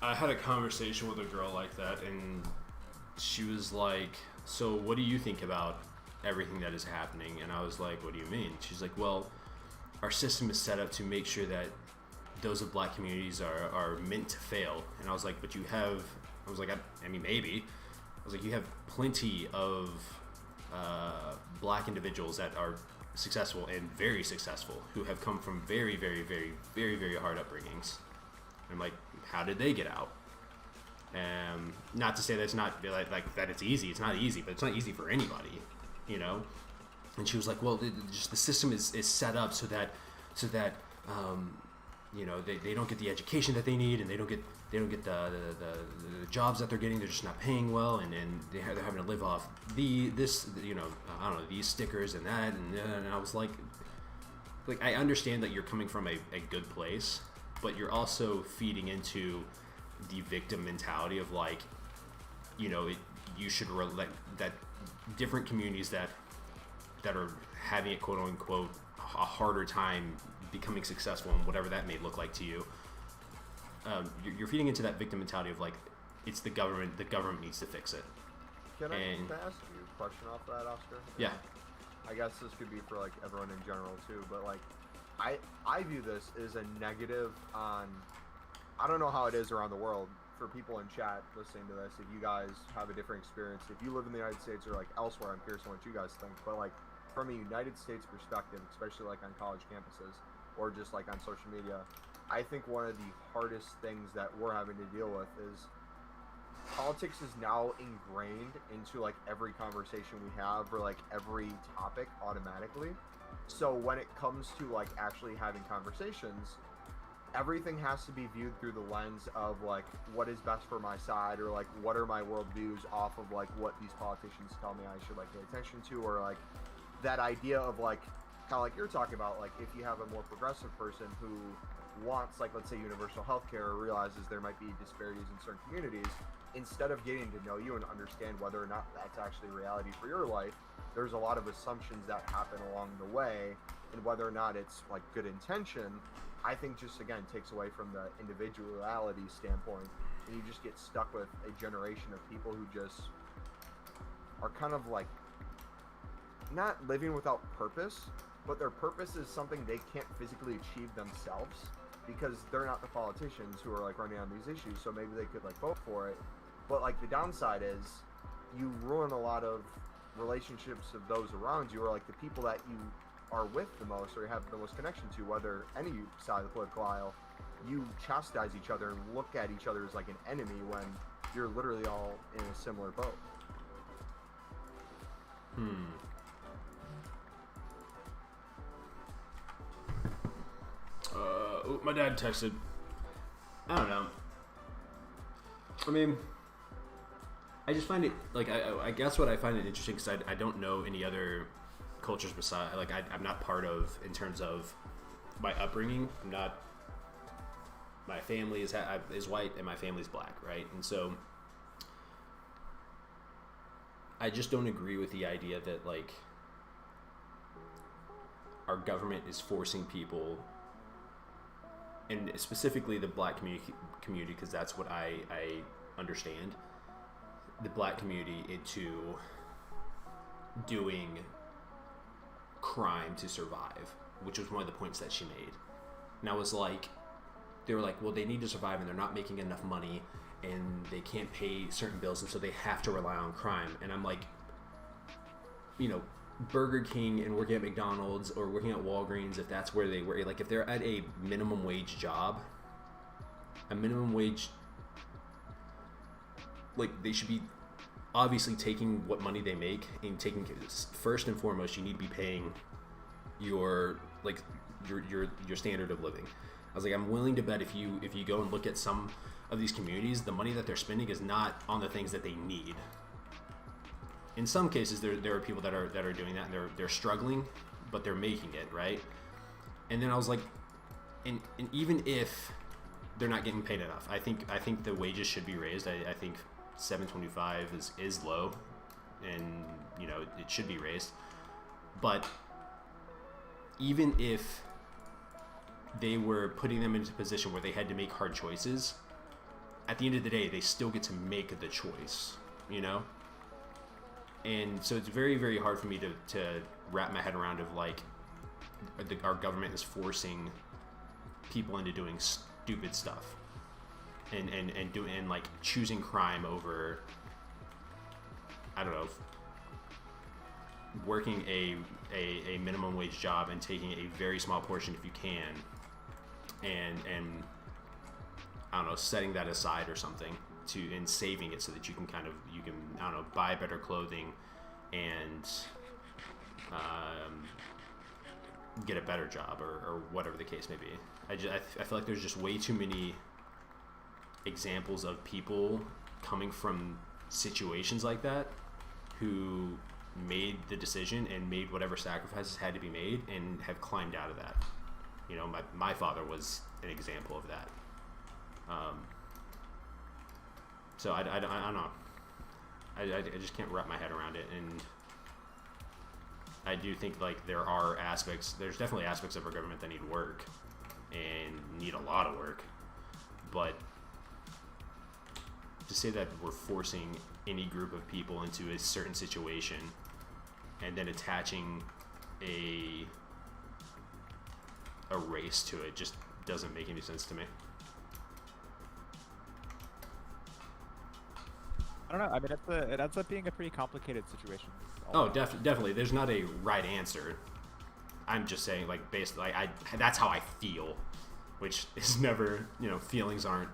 I had a conversation with a girl like that, and she was like, so what do you think about everything that is happening? And I was like, what do you mean? She's like, well, our system is set up to make sure that those of black communities are meant to fail. And I was like, but you have, I was like, I mean, maybe. I was like, you have plenty of black individuals that are successful and very successful who have come from very, very, very, very, very hard upbringings. And I'm like, how did they get out? Not to say that it's not like that it's easy. It's not easy, but it's not easy for anybody, you know. And she was like, well, just the system is set up so that you know, they don't get the education that they need, and they don't get the jobs that they're getting. They're just not paying well, and they're having to live off this, you know, I don't know, these stickers and that, and I was like I understand that you're coming from a good place, but you're also feeding into the victim mentality of like, you know, you should that different communities that are having it, quote unquote, a harder time becoming successful and whatever that may look like to you, you're feeding into that victim mentality of like, it's the government needs to fix it. Can I ask you a question off that, Oscar? Yeah. I guess this could be for like everyone in general too, but like I view this as a negative on, I don't know how it is around the world for people in chat listening to this, if you guys have a different experience, if you live in the United States or like elsewhere, I'm curious on what you guys think, but like from a United States perspective, especially like on college campuses or just like on social media, I think one of the hardest things that we're having to deal with is politics is now ingrained into like every conversation we have or like every topic automatically. So when it comes to like actually having conversations, everything has to be viewed through the lens of like what is best for my side, or like what are my worldviews off of like what these politicians tell me I should like pay attention to, or like that idea of like kind of like you're talking about, like if you have a more progressive person who wants like, let's say, universal healthcare, or realizes there might be disparities in certain communities, instead of getting to know you and understand whether or not that's actually reality for your life, there's a lot of assumptions that happen along the way, and whether or not it's like good intention, I think just again takes away from the individuality standpoint, and you just get stuck with a generation of people who just are kind of like not living without purpose, but their purpose is something they can't physically achieve themselves because they're not the politicians who are like running on these issues, so maybe they could like vote for it, but like the downside is you ruin a lot of relationships of those around you, or like the people that you are with the most or have the most connection to, whether any side of the political aisle. You chastise each other and look at each other as like an enemy when you're literally all in a similar boat. My dad texted. I don't know. I mean, I just find it like I guess what I find it interesting because I don't know any other cultures besides, like I'm not part of, in terms of my upbringing. I'm not. My family is white and my family's black, right? And so I just don't agree with the idea that like our government is forcing people, and specifically the black community, because that's what I understand, the black community, into doing crime to survive, which was one of the points that she made. And I was like, they were like, well, they need to survive and they're not making enough money and they can't pay certain bills, and so they have to rely on crime. And I'm like, you know, Burger King and working at McDonald's or working at Walgreens, if that's where they were, like if they're at a minimum wage job, a minimum wage, like they should be obviously taking what money they make and taking, first and foremost, you need to be paying your like your standard of living. I was like, I'm willing to bet if you go and look at some of these communities, the money that they're spending is not on the things that they need. In some cases, there are people that are doing that, and they're struggling, but they're making it, right? And then I was like, and even if they're not getting paid enough, I think the wages should be raised. I think $7.25 is low, and you know it should be raised. But even if they were putting them into a position where they had to make hard choices. At the end of the day, they still get to make the choice, you know? And so it's very, very hard for me to wrap my head around of like our government is forcing people into doing stupid stuff and like choosing crime over, I don't know, working a minimum wage job and taking a very small portion if you can, and I don't know, setting that aside or something and saving it so that you can I don't know, buy better clothing and get a better job or whatever the case may be. I feel like there's just way too many examples of people coming from situations like that who made the decision and made whatever sacrifices had to be made and have climbed out of that. You know, my father was an example of that. So I don't know. I just can't wrap my head around it, and I do think like there's definitely aspects of our government that need work and need a lot of work, but to say that we're forcing any group of people into a certain situation and then attaching a race to it just doesn't make any sense to me. I don't know. I mean, it ends up being a pretty complicated situation. Oh, definitely. There's not a right answer. I'm just saying, like, basically, that's how I feel, which is never, you know, feelings aren't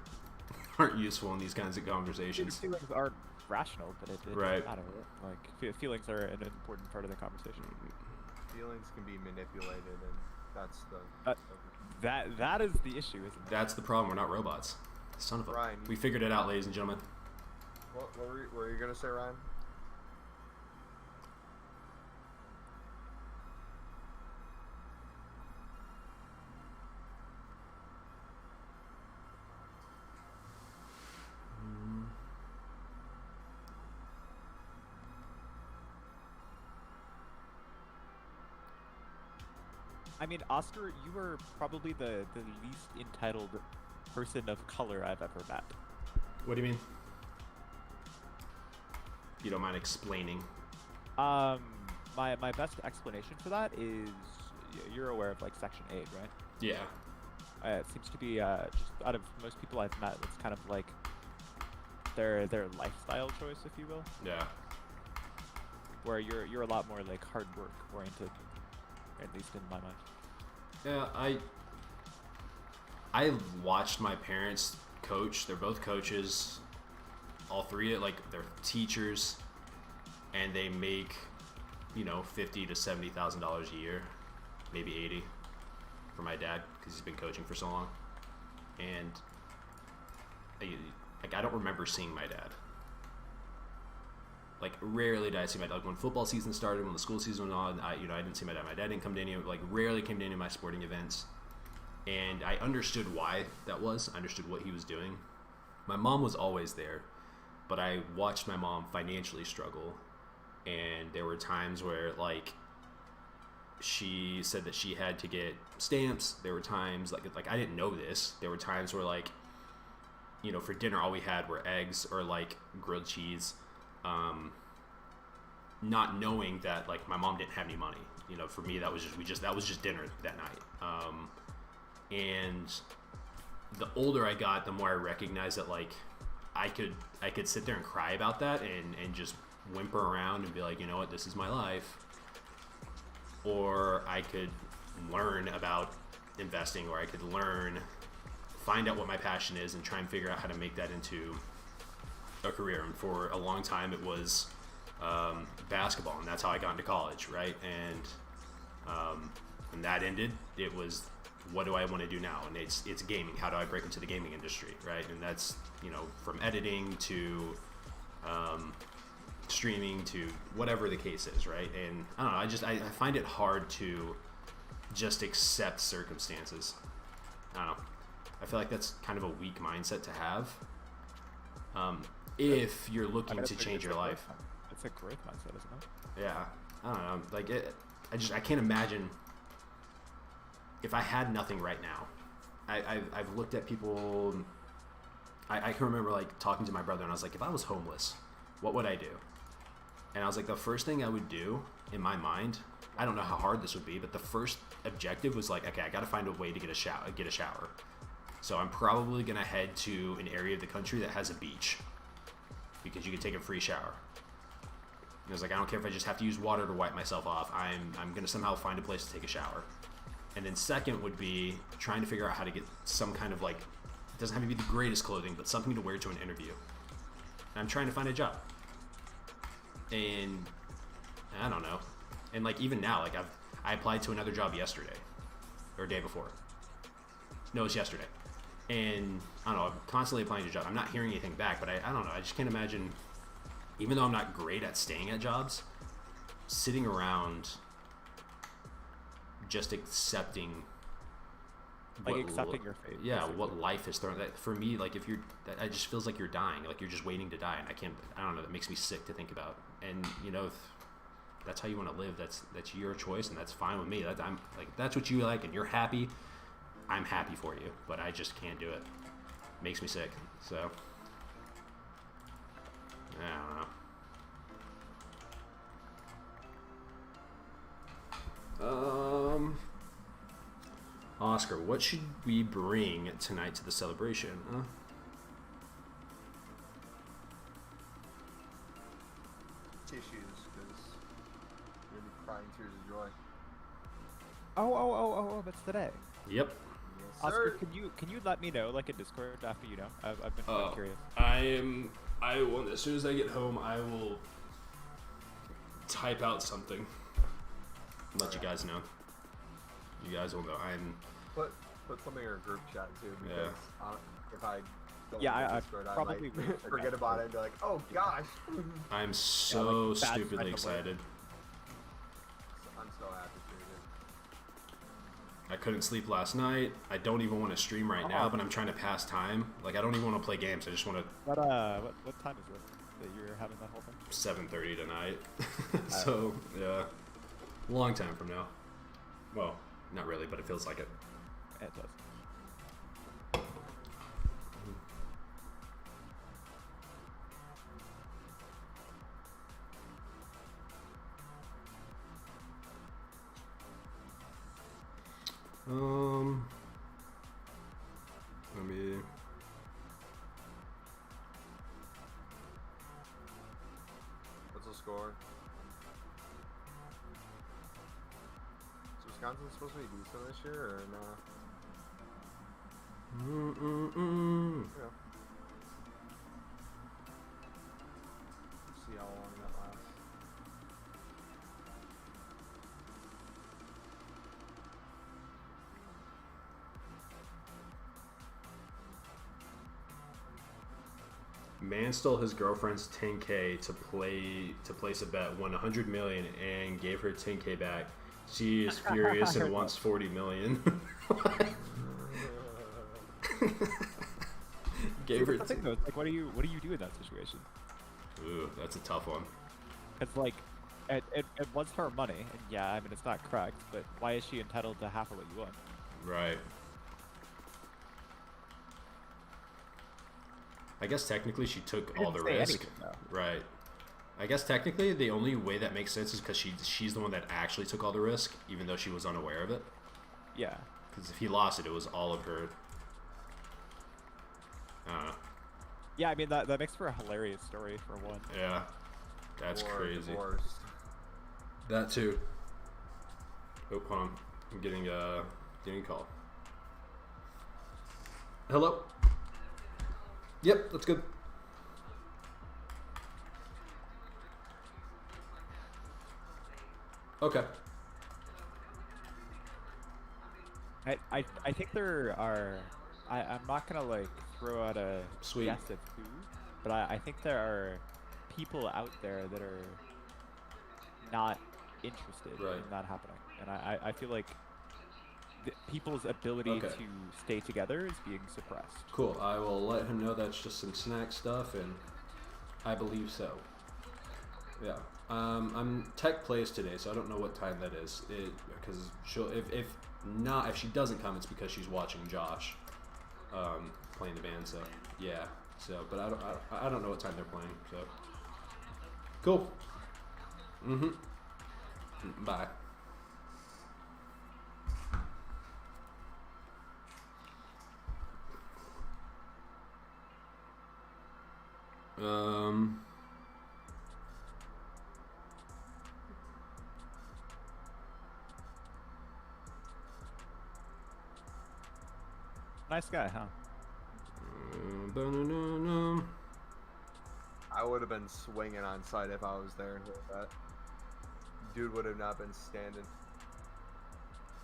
useful in these kinds of conversations. Feelings aren't rational, but it right. doesn't matter. Like, feelings are an important part of the conversation. Feelings can be manipulated, and that's that is the issue, isn't it? That's the problem. We're not robots. Son of a... Ryan, we figured it out, ladies and gentlemen. What were you gonna say, Ryan? I mean, Oscar, you are probably the least entitled person of color I've ever met. What do you mean? You don't mind explaining? My best explanation for that is you're aware of like Section 8, right? Yeah. It seems to be just out of most people I've met, it's kind of like their lifestyle choice, if you will. Yeah. Where you're a lot more like hard work oriented, at least in my mind. Yeah, I watched my parents coach. They're both coaches. All three, like, they're teachers, and they make, you know, $50,000 to $70,000 a year, maybe 80, for my dad because he's been coaching for so long. And I don't remember seeing my dad. Like, rarely did I see my dad. Like, when football season started, when the school season went on, I didn't see my dad. My dad didn't come to any, like, rarely came to any of my sporting events. And I understood why that was. I understood what he was doing. My mom was always there, but I watched my mom financially struggle. And there were times where, like, she said that she had to get stamps. There were times, like I didn't know this. There were times where, like, you know, for dinner all we had were eggs or, like, grilled cheese. Not knowing that, like, my mom didn't have any money. You know, for me that was just dinner that night. And the older I got, the more I recognized that, like, I could sit there and cry about that and just whimper around and be like, you know what, this is my life. Or I could learn about investing, or I could find out what my passion is and try and figure out how to make that into a career. And for a long time it was basketball, and that's how I got into college, right? And when that ended, it was, what do I want to do now? And it's gaming. How do I break into the gaming industry, right? And that's, you know, from editing to streaming to whatever the case is, right? And I don't know, I find it hard to just accept circumstances. I don't know. I feel like that's kind of a weak mindset to have. If you're looking to change your life. It's a growth mindset, isn't it? Yeah. I don't know. Like, I can't imagine if I had nothing right now, I've looked at people. I can remember like talking to my brother, and I was like, if I was homeless, what would I do? And I was like, the first thing I would do in my mind, I don't know how hard this would be, but the first objective was like, okay, I got to find a way to get a shower. So I'm probably gonna head to an area of the country that has a beach, because you can take a free shower. And I was like, I don't care if I just have to use water to wipe myself off. I'm gonna somehow find a place to take a shower. And then second would be trying to figure out how to get some kind of like, it doesn't have to be the greatest clothing, but something to wear to an interview. And I'm trying to find a job. And I don't know. And like even now, like I applied to another job yesterday or day before. No, it's yesterday. And I don't know, I'm constantly applying to jobs. I'm not hearing anything back, but I don't know. I just can't imagine, even though I'm not great at staying at jobs, sitting around just accepting Like accepting your fate. Yeah, basically. what life is thrown. That, for me, like if you're, it just feels like you're dying, like you're just waiting to die, and I don't know, that makes me sick to think about. And you know, if that's how you want to live, that's your choice, and that's fine with me. I'm like, that's what you like, and you're happy. I'm happy for you, but I just can't do it. Makes me sick. So I don't know. Oscar, what should we bring tonight to the celebration? Tissues, because you're gonna be crying tears of joy. Oh, that's today. Yep. Yes, Oscar, sir. can you let me know, like in Discord after you know? I've been quite curious. I will, as soon as I get home, I will type out something. Let you guys know. You guys will know. Put something in our group chat too, because if I don't Yeah, use I Discord, probably I might forget about it and be like, oh gosh. I'm so like, bad stupidly friend excited. I'm so happy for you. I couldn't sleep last night. I don't even want to stream right now, but I'm trying to pass time. Like, I don't even want to play games. I just want to. What time is it that you're having that whole thing? 7:30 tonight. So yeah, long time from now. Well, not really, but it feels like it. It does. Let me. What's the score? Is Wisconsin supposed to be decent this year or no? Yeah. See how long that lasts. Man stole his girlfriend's 10K to place a bet, won 100 million, and gave her 10K back. She is furious and wants 40 million. Gave her. The thing though, it's like, what do you do in that situation? Ooh, that's a tough one. It's like, it was her money, and yeah, I mean it's not correct, but why is she entitled to half of what you want? Right. I guess technically she took all the risk. Right. I guess technically the only way that makes sense is because she's the one that actually took all the risk, even though she was unaware of it. Yeah. Because if he lost it, it was all of her. I don't know. Yeah, I mean that makes for a hilarious story for one. Yeah. That's Or crazy. divorced. That too. Oh, hold on. I'm getting a call. Hello? Yep, that's good. Okay. I think there are. I'm not gonna like throw out a Sweet. guess at who, but I think there are people out there that are not interested Right. in that happening, and I feel like people's ability Okay. to stay together is being suppressed. Cool. I will let him know that's just some snack stuff, and I believe so. Yeah. I'm Tech plays today, so I don't know what time that is. Because she'll if not, if she doesn't come, it's because she's watching Josh playing the band. So yeah. So, but I don't know what time they're playing. So cool. Bye. Nice guy, huh? I would have been swinging on site if I was there and heard that. Dude would have not been standing.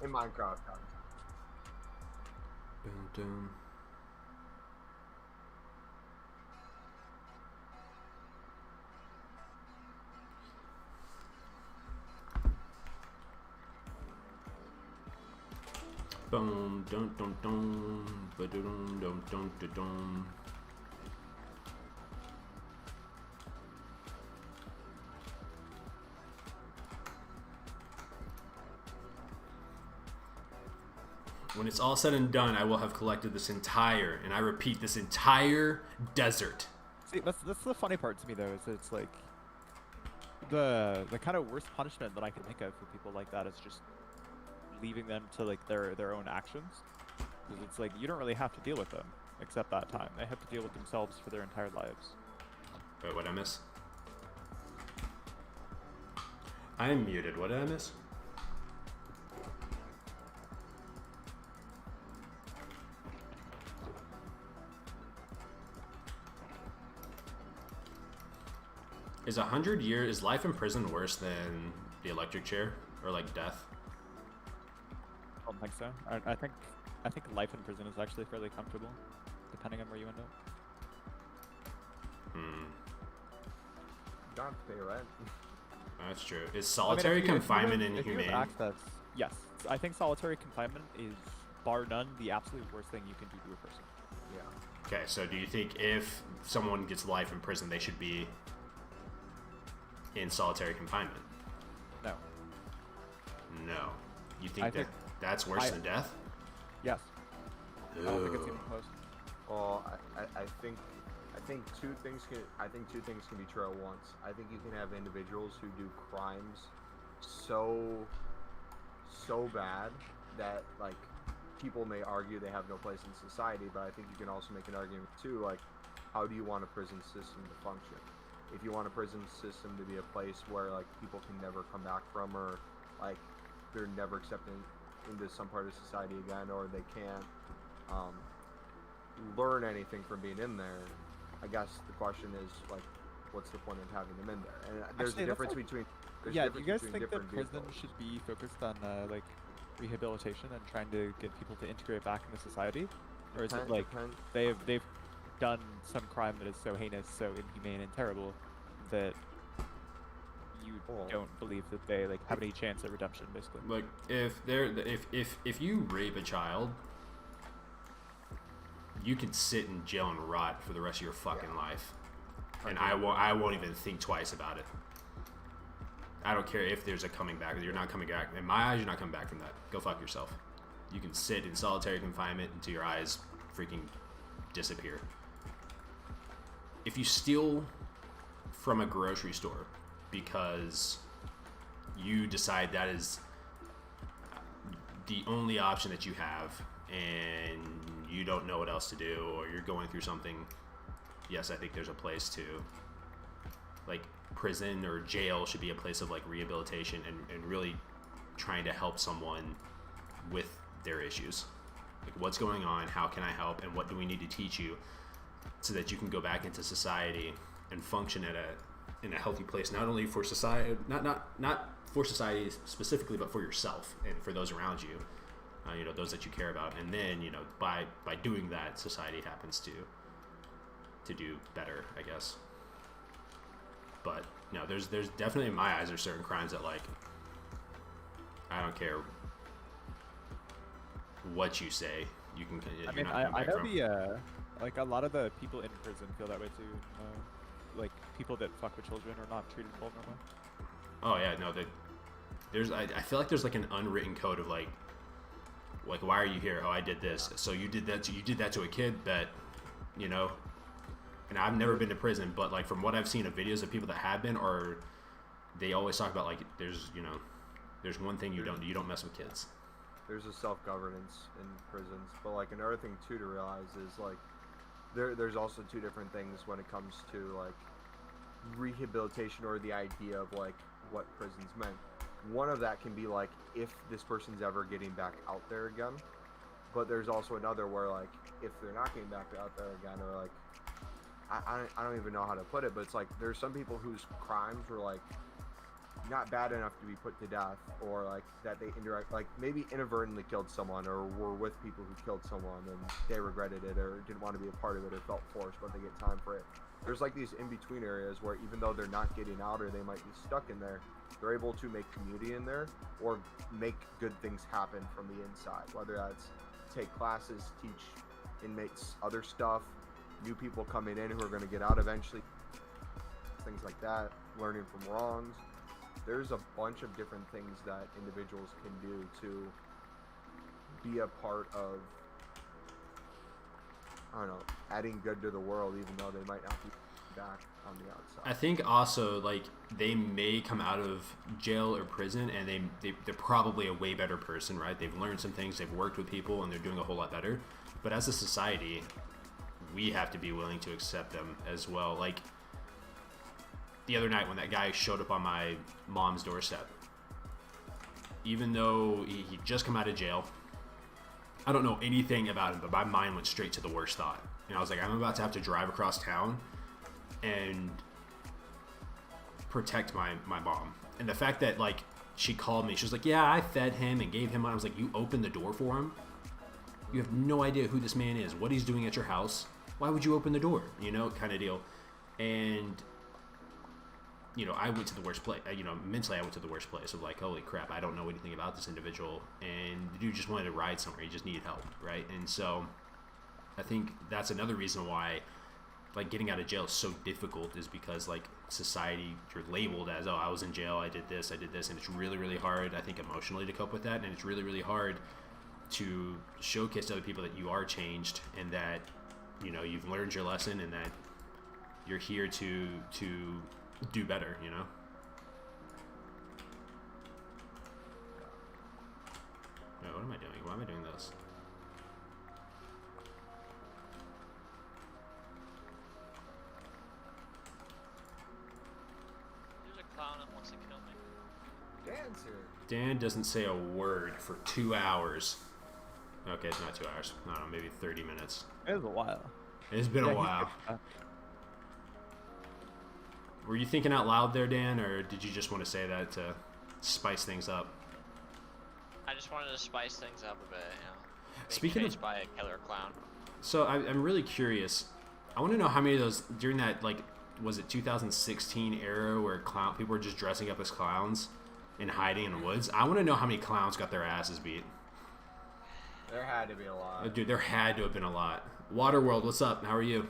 In Minecraft. Boom, dun dun dun, ba dun dun dun dun dun. When it's all said and done, I will have collected this entire, and I repeat, this entire desert. See, that's the funny part to me though, is it's like the kind of worst punishment that I can think of for people like that is just leaving them to like their own actions. Because it's like you don't really have to deal with them except that time. They have to deal with themselves for their entire lives. Wait, what did I miss? I'm muted. What did I miss? Is 100 years, is life in prison worse than the electric chair or like death? I don't think so. I think life in prison is actually fairly comfortable, depending on where you end up. Hmm. You don't have to pay rent. That's true. Is solitary confinement if you have inhumane? access, yes. I think solitary confinement is, bar none, the absolute worst thing you can do to a person. Yeah. Okay, so do you think if someone gets life in prison, they should be in solitary confinement? No. No. You I think think- that's worse than death? Yes. I don't think it's even Ugh. close. Well, I think two things can be true at once. I think you can have individuals who do crimes so bad that like people may argue they have no place in society, but I think you can also make an argument too, like how do you want a prison system to function? If you want a prison system to be a place where like people can never come back from, or like they're never accepted into some part of society again, or they can't learn anything from being in there, I guess the question is like, what's the point of having them in there? And there's Actually, a that's difference like- between. There's Yeah, a do you difference guys between think that different prison vehicles. should be focused on like rehabilitation and trying to get people to integrate back into society, or is it like they've done some crime that is so heinous, so inhumane and terrible that you Well- don't believe that they like have any chance at redemption, basically? Like if you rape a child, you can sit in jail and rot for the rest of your fucking life, and I won't even think twice about it. I don't care if there's a coming back. You're not coming back. In my eyes, you're not coming back from that. Go fuck yourself. You can sit in solitary confinement until your eyes freaking disappear. If you steal from a grocery store because you decide that is the only option that you have and you don't know what else to do, or you're going through something, yes, I think there's a place to, like, prison or jail should be a place of like rehabilitation and really trying to help someone with their issues. Like, what's going on, how can I help, and what do we need to teach you so that you can go back into society and function in a healthy place, not only for society, not for society specifically, but for yourself and for those around you, those that you care about. And then, by doing that, society happens to do better, I guess. But no, there's definitely, in my eyes, there's certain crimes that, like, I don't care what you say, you can. I mean, I know the like a lot of the people in prison feel that way too. Like people that fuck with children are not treated well normally. Oh yeah, no, I feel like there's like an unwritten code of like, Like, why are you here? Oh, I did this. So you did that to a kid that, you know. And I've never been to prison, but like from what I've seen of videos of people that have been, or they always talk about like there's one thing you don't mess with kids. There's a self-governance in prisons, but like another thing too to realize is like there's also two different things when it comes to like rehabilitation or the idea of like what prisons meant. One of that can be like if this person's ever getting back out there again, but there's also another where like if they're not getting back out there again, or like I don't even know how to put it, but it's like there's some people whose crimes were like not bad enough to be put to death, or like that they like maybe inadvertently killed someone, or were with people who killed someone and they regretted it or didn't want to be a part of it or felt forced, but they get time for it. There's like these in-between areas where even though they're not getting out or they might be stuck in there, they're able to make community in there or make good things happen from the inside, whether that's take classes, teach inmates other stuff, new people coming in who are going to get out eventually, things like that, learning from wrongs. There's a bunch of different things that individuals can do to be a part of, I don't know, adding good to the world, even though they might not be back on the outside. I think also like they may come out of jail or prison and they're probably a way better person, right? They've learned some things, they've worked with people, and they're doing a whole lot better. But as a society, we have to be willing to accept them as well. Like the other night when that guy showed up on my mom's doorstep, even though he just come out of jail, I don't know anything about him, but my mind went straight to the worst thought. And I was like, I'm about to have to drive across town and protect my mom. And the fact that like she called me, she was like, yeah, I fed him and gave him money. I was like, you opened the door for him? You have no idea who this man is, what he's doing at your house. Why would you open the door? You know, kind of deal. And you know, I went to the worst place. You know, mentally, I went to the worst place of like, holy crap, I don't know anything about this individual. And the dude just wanted to ride somewhere. He just needed help, right? And so I think that's another reason why, like, getting out of jail is so difficult, is because, like, society, you're labeled as, oh, I was in jail, I did this. And it's really, really hard, I think, emotionally to cope with that. And it's really, really hard to showcase to other people that you are changed and that, you know, you've learned your lesson and that you're here to do better, you know? Wait, what am I doing? Why am I doing this? There's a clown that wants to kill me. Dancer. Dan doesn't say a word for 2 hours. Okay, it's not 2 hours. I don't know, maybe 30 minutes. It was a while. It's been a while. Were you thinking out loud there, Dan, or did you just want to say that to spice things up? I just wanted to spice things up a bit, you know. Being Speaking chased of, by a killer clown. so I'm really curious. I want to know how many of those during that, like, was it 2016 era where people were just dressing up as clowns and hiding in the woods? I want to know how many clowns got their asses beat. There had to be a lot. Dude, there had to have been a lot. Waterworld, what's up? How are you?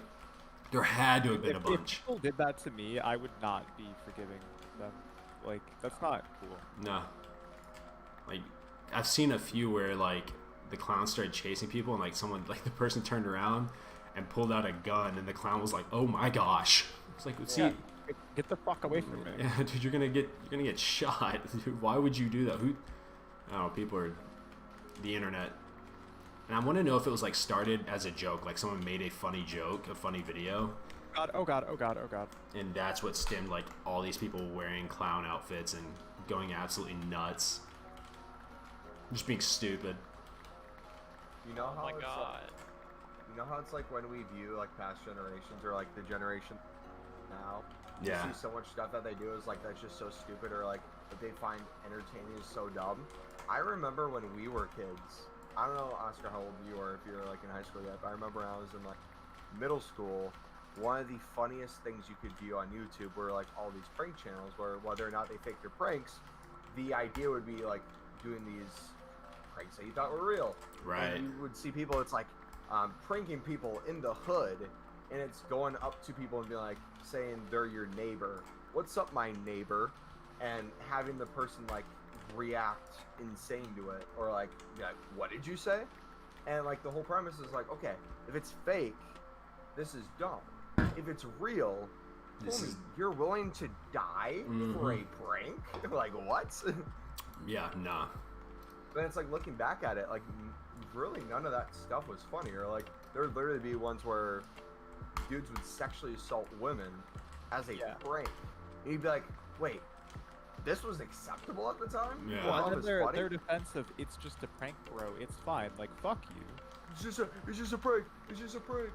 There had to have been a If bunch. people did that to me, I would not be forgiving them. Like, that's not cool. No. Like, I've seen a few where, like, the clown started chasing people and, like, someone, like, the person turned around and pulled out a gun and the clown was like, oh my gosh. It's like, see, Yeah. Get the fuck away from me. yeah, dude, you're gonna get shot. Dude, why would you do that? Who? I don't know, people are the internet. And I want to know if it was, like, started as a joke, like someone made a funny joke, a funny video. God, oh god, oh god, oh god. And that's what stemmed, like, all these people wearing clown outfits and going absolutely nuts. Just being stupid. You know Oh how my it's god. you know how it's like when we view like past generations or like the generation now. Yeah. You see so much stuff that they do is like that's just so stupid, or like that they find entertaining is so dumb. I remember when we were kids. I don't know, Oscar, how old you are if you're like in high school yet, but I remember when I was in like middle school, one of the funniest things you could view on YouTube were like all these prank channels where whether or not they fake their pranks, the idea would be like doing these pranks that you thought were real. Right. And you would see people, it's like pranking people in the hood, and it's going up to people and being like saying they're your neighbor. What's up, my neighbor? And having the person like react insane to it, or like be like, what did you say? And like the whole premise is like, okay, if it's fake, this is dumb. If it's real, homie, you're willing to die for a prank? Like what? Yeah, nah. But it's like looking back at it, like really none of that stuff was funny. Or like there would literally be ones where dudes would sexually assault women as a prank. And you'd be like, wait, this was acceptable at the time? Yeah. Well, Well, and then their defense of it's just a prank, bro. It's fine. Like fuck you. it's just a prank. It's just a prank.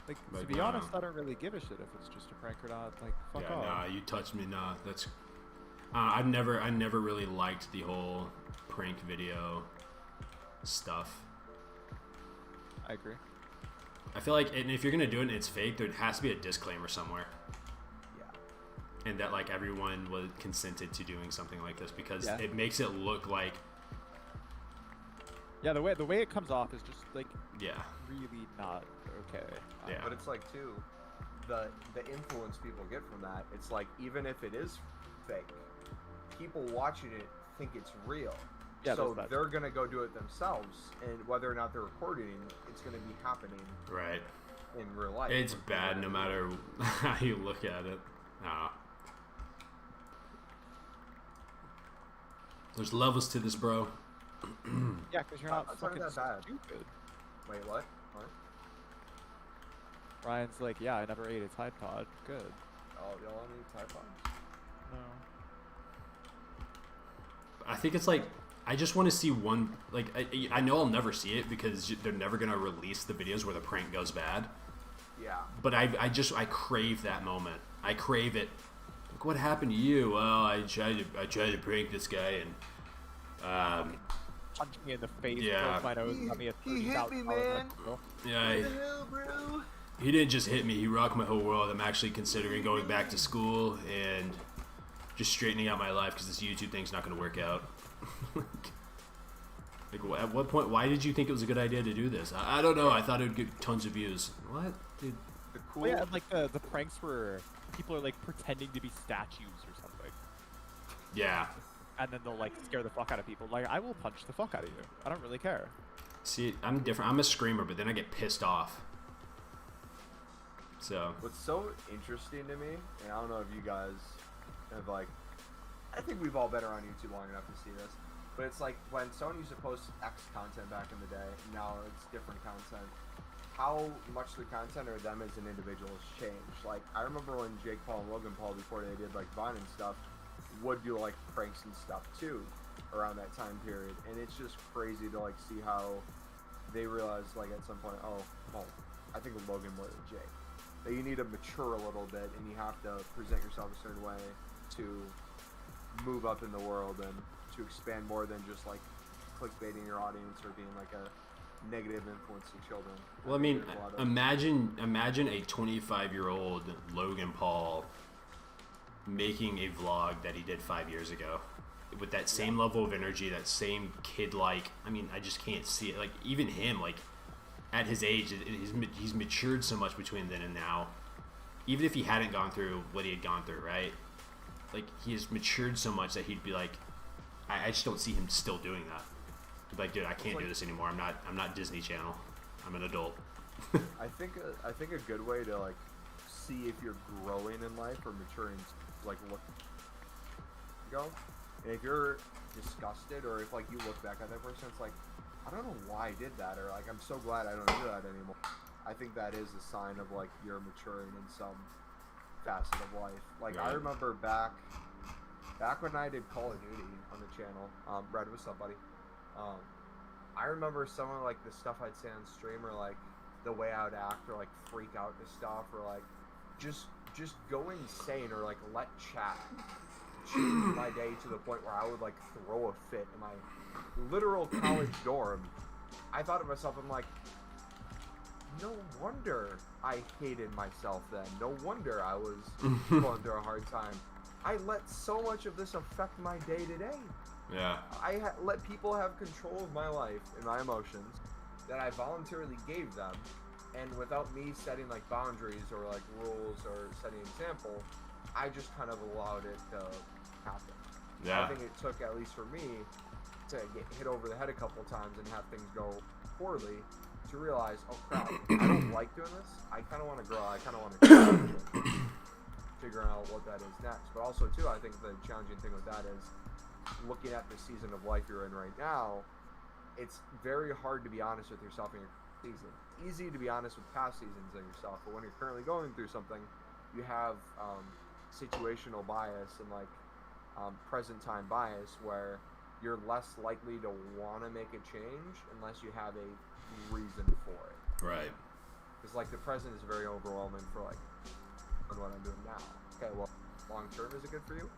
Like Like, to be nah. honest, I don't really give a shit if it's just a prank or not. Like fuck Yeah, off. nah, you touched me, nah. That's I never really liked the whole prank video stuff. I agree. I feel like, and if you're gonna do it and it's fake, there has to be a disclaimer somewhere. Yeah. And that like everyone was consented to doing something like this, because Yeah. it makes it look like, Yeah, the way it comes off is just like yeah, really not okay. Yeah. But it's like too, the influence people get from that. It's like even if it is fake, people watching it think it's real. Yeah, so there's that. they're gonna go do it themselves, and whether or not they're recording, it's gonna be happening right. in real life. It's bad no matter how you look at it. Nah. There's levels to this, bro. Yeah, because you're not It's not fucking that bad. stupid. Wait, what? What? Ryan's like, yeah, I never ate a Tide Pod. Good. Oh, y'all need Tide Pods? No. I think it's like, I just want to see one, like, I know I'll never see it because they're never going to release the videos where the prank goes bad. Yeah. But I crave that moment. I crave it. Like, what happened to you? Well, I tried to prank this guy, and Punched me in the face. Yeah. Broke my nose. Got me a He hit me, $30,000 man. bill. yeah, What the hell, bro? he didn't just hit me. He rocked my whole world. I'm actually considering going back to school and just straightening out my life because this YouTube thing's not going to work out. Like, at what point? Why did you think it was a good idea to do this? I don't know. I thought it would get tons of views. What, dude? The cool. Well, yeah, and like the pranks where people are like pretending to be statues or something, Yeah. and then they'll like scare the fuck out of people. Like, I will punch the fuck out of you. I don't really care. See, I'm different. I'm a screamer, but then I get pissed off. So. What's so interesting to me, and I don't know if you guys have like, I think we've all been around YouTube long enough to see this, but it's like when someone used to post X content back in the day, now it's different content. How much the content or them as an individual has changed. Like, I remember when Jake Paul and Logan Paul, before they did like Vine and stuff, would do like pranks and stuff too around that time period, and it's just crazy to like see how they realized like at some point, oh, well, I think of Logan more than Jake. That you need to mature a little bit, and you have to present yourself a certain way to move up in the world and to expand more than just like clickbaiting your audience or being like a negative influence to children. Well, I mean, There's a lot of- imagine a 25-year-old Logan Paul making a vlog that he did 5 years ago with that same level of energy, that same kid-like. I mean, I just can't see it. Like, even him, like, at his age, he's matured so much between then and now. Even if he hadn't gone through what he had gone through, right? Like, he has matured so much that he'd be like, I just don't see him still doing that. He'd be like, dude, I can't do this anymore. I'm not Disney Channel. I'm an adult. I think a good way to like see if you're growing in life or maturing, like look, go, and if you're disgusted or if like you look back at that person, it's like, I don't know why I did that, or like I'm so glad I don't do that anymore. I think that is a sign of like you're maturing in some facet of life. Like I Right. remember back when I did Call of Duty on the channel, Red, what's up, buddy? I remember some of like the stuff I'd say on stream, or like the way I would act, or like freak out to stuff, or like just go insane, or like let chat change my day to the point where I would like throw a fit in my literal college dorm. I thought to myself, I'm like, no wonder I hated myself then. No wonder I was going through a hard time. I let so much of this affect my day to day. Yeah. I let people have control of my life and my emotions that I voluntarily gave them, and without me setting like boundaries or like rules or setting an example, I just kind of allowed it to happen. Yeah. I think it took, at least for me, to get hit over the head a couple times and have things go poorly to realize, oh crap, I don't like doing this. I kind of want to grow. I kind of want to figure out what that is next. But also, too, I think the challenging thing with that is looking at the season of life you're in right now, it's very hard to be honest with yourself in your season. Easy to be honest with past seasons of yourself, but when you're currently going through something, you have situational bias and present time bias where you're less likely to want to make a change unless you have a reason for it. Right. Because the present is very overwhelming for what I'm doing now. Okay, well, long term, is it good for you?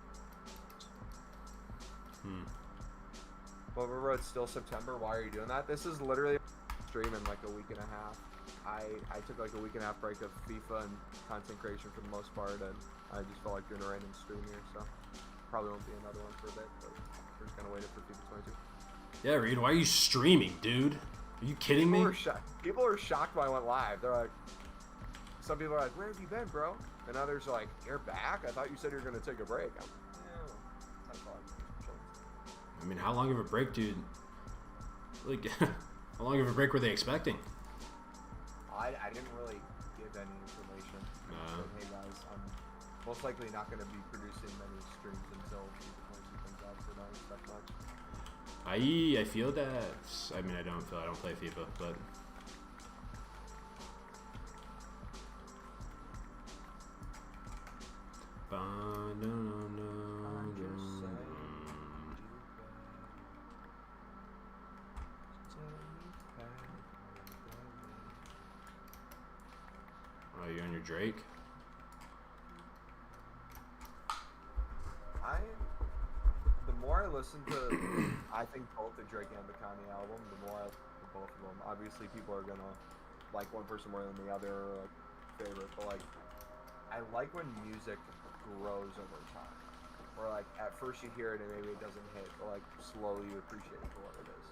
Well, remember, it's still September. Why are you doing that? This is literally stream in a week and a half. I took a week and a half break of FIFA and content creation for the most part, and I just felt like doing a random stream here, so probably won't be another one for a bit, but we're just gonna wait for FIFA 22. Yeah, Reed, why are you streaming, dude? Are you kidding me? People are shocked when I went live. They're like, some people are like, where have you been, bro? And others are like, you're back? I thought you said you were gonna take a break. I mean, how long of a break, dude? How long of a break were they expecting? I didn't really give any information. I said, hey guys, I'm most likely not going to be producing many streams until FIFA 22 comes out, so don't expect much. I feel that. I mean, I don't play FIFA, but. Oh, you're on your Drake? The more I listen to, I think both the Drake and the Kanye album, the more I listen to both of them. Obviously, people are gonna like one person more than the other, or favorite, but I like when music grows over time. Or at first you hear it and maybe it doesn't hit, but slowly you appreciate it for what it is.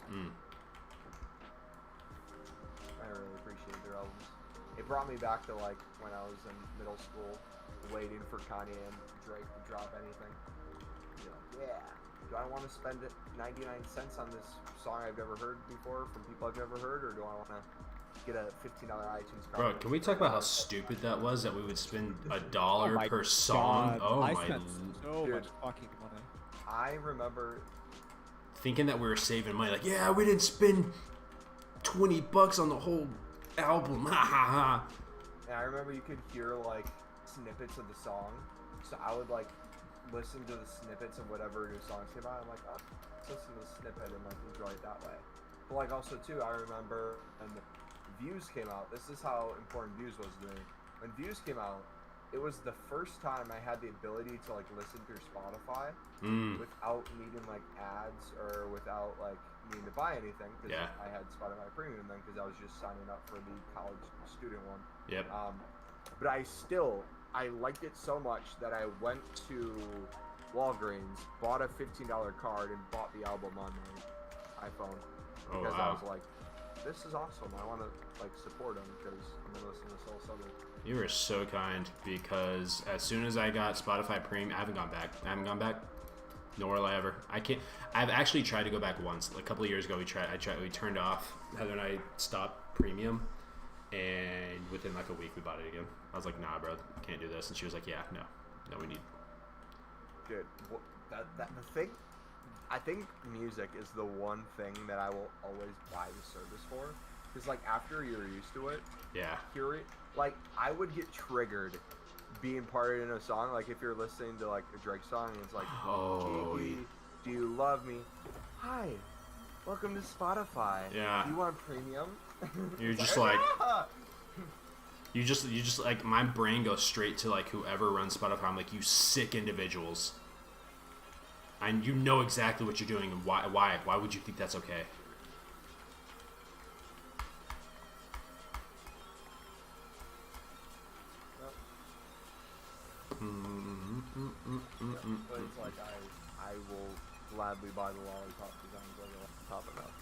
I really appreciate their albums. It brought me back to when I was in middle school, waiting for Kanye and Drake to drop anything. Yeah. Do I want to spend 99 cents on this song I've never heard before from people I've never heard, or do I want to get a $15 iTunes card? Bro, can we talk about how stupid that was, that we would spend $1 per song? God. Oh I my. spent so much fucking money. I remember Thinking that we were saving money. Yeah, we didn't spend $20 on the whole album. Ha ha ha. and I remember you could hear snippets of the song, so I would listen to the snippets of whatever new songs came out. I'm like, oh, let's listen to the snippet and enjoy it that way. But also too, I remember when Views came out. This is how important Views was to me. When Views came out, it was the first time I had the ability to listen through Spotify without needing ads or without needing to buy anything, because I had Spotify Premium then, because I was just signing up for the college student one. Yep. But I liked it so much that I went to Walgreens, bought a $15 card, and bought the album on my iPhone, because I was like, this is awesome. I want to support them because I'm gonna listen to Soul Southern. You were so kind, because as soon as I got Spotify Premium, I haven't gone back. Nor will I ever. I've actually tried to go back once. A couple of years ago, we turned off. Heather and I stopped Premium, and within a week, we bought it again. I was like, nah, bro, can't do this. And she was like, yeah, no, we need. Dude, the thing, I think music is the one thing that I will always buy the service for. Because after you're used to it, hear it. I would get triggered being part in a song. If you're listening to a Drake song and it's Gigi, do you love me? Hi, welcome to Spotify. Yeah. Do you want premium? You're just you just my brain goes straight to whoever runs Spotify. I'm like, you sick individuals. And you know exactly what you're doing, and why would you think that's okay? But it's I will gladly buy the lollipop because I'm going to lollipop enough.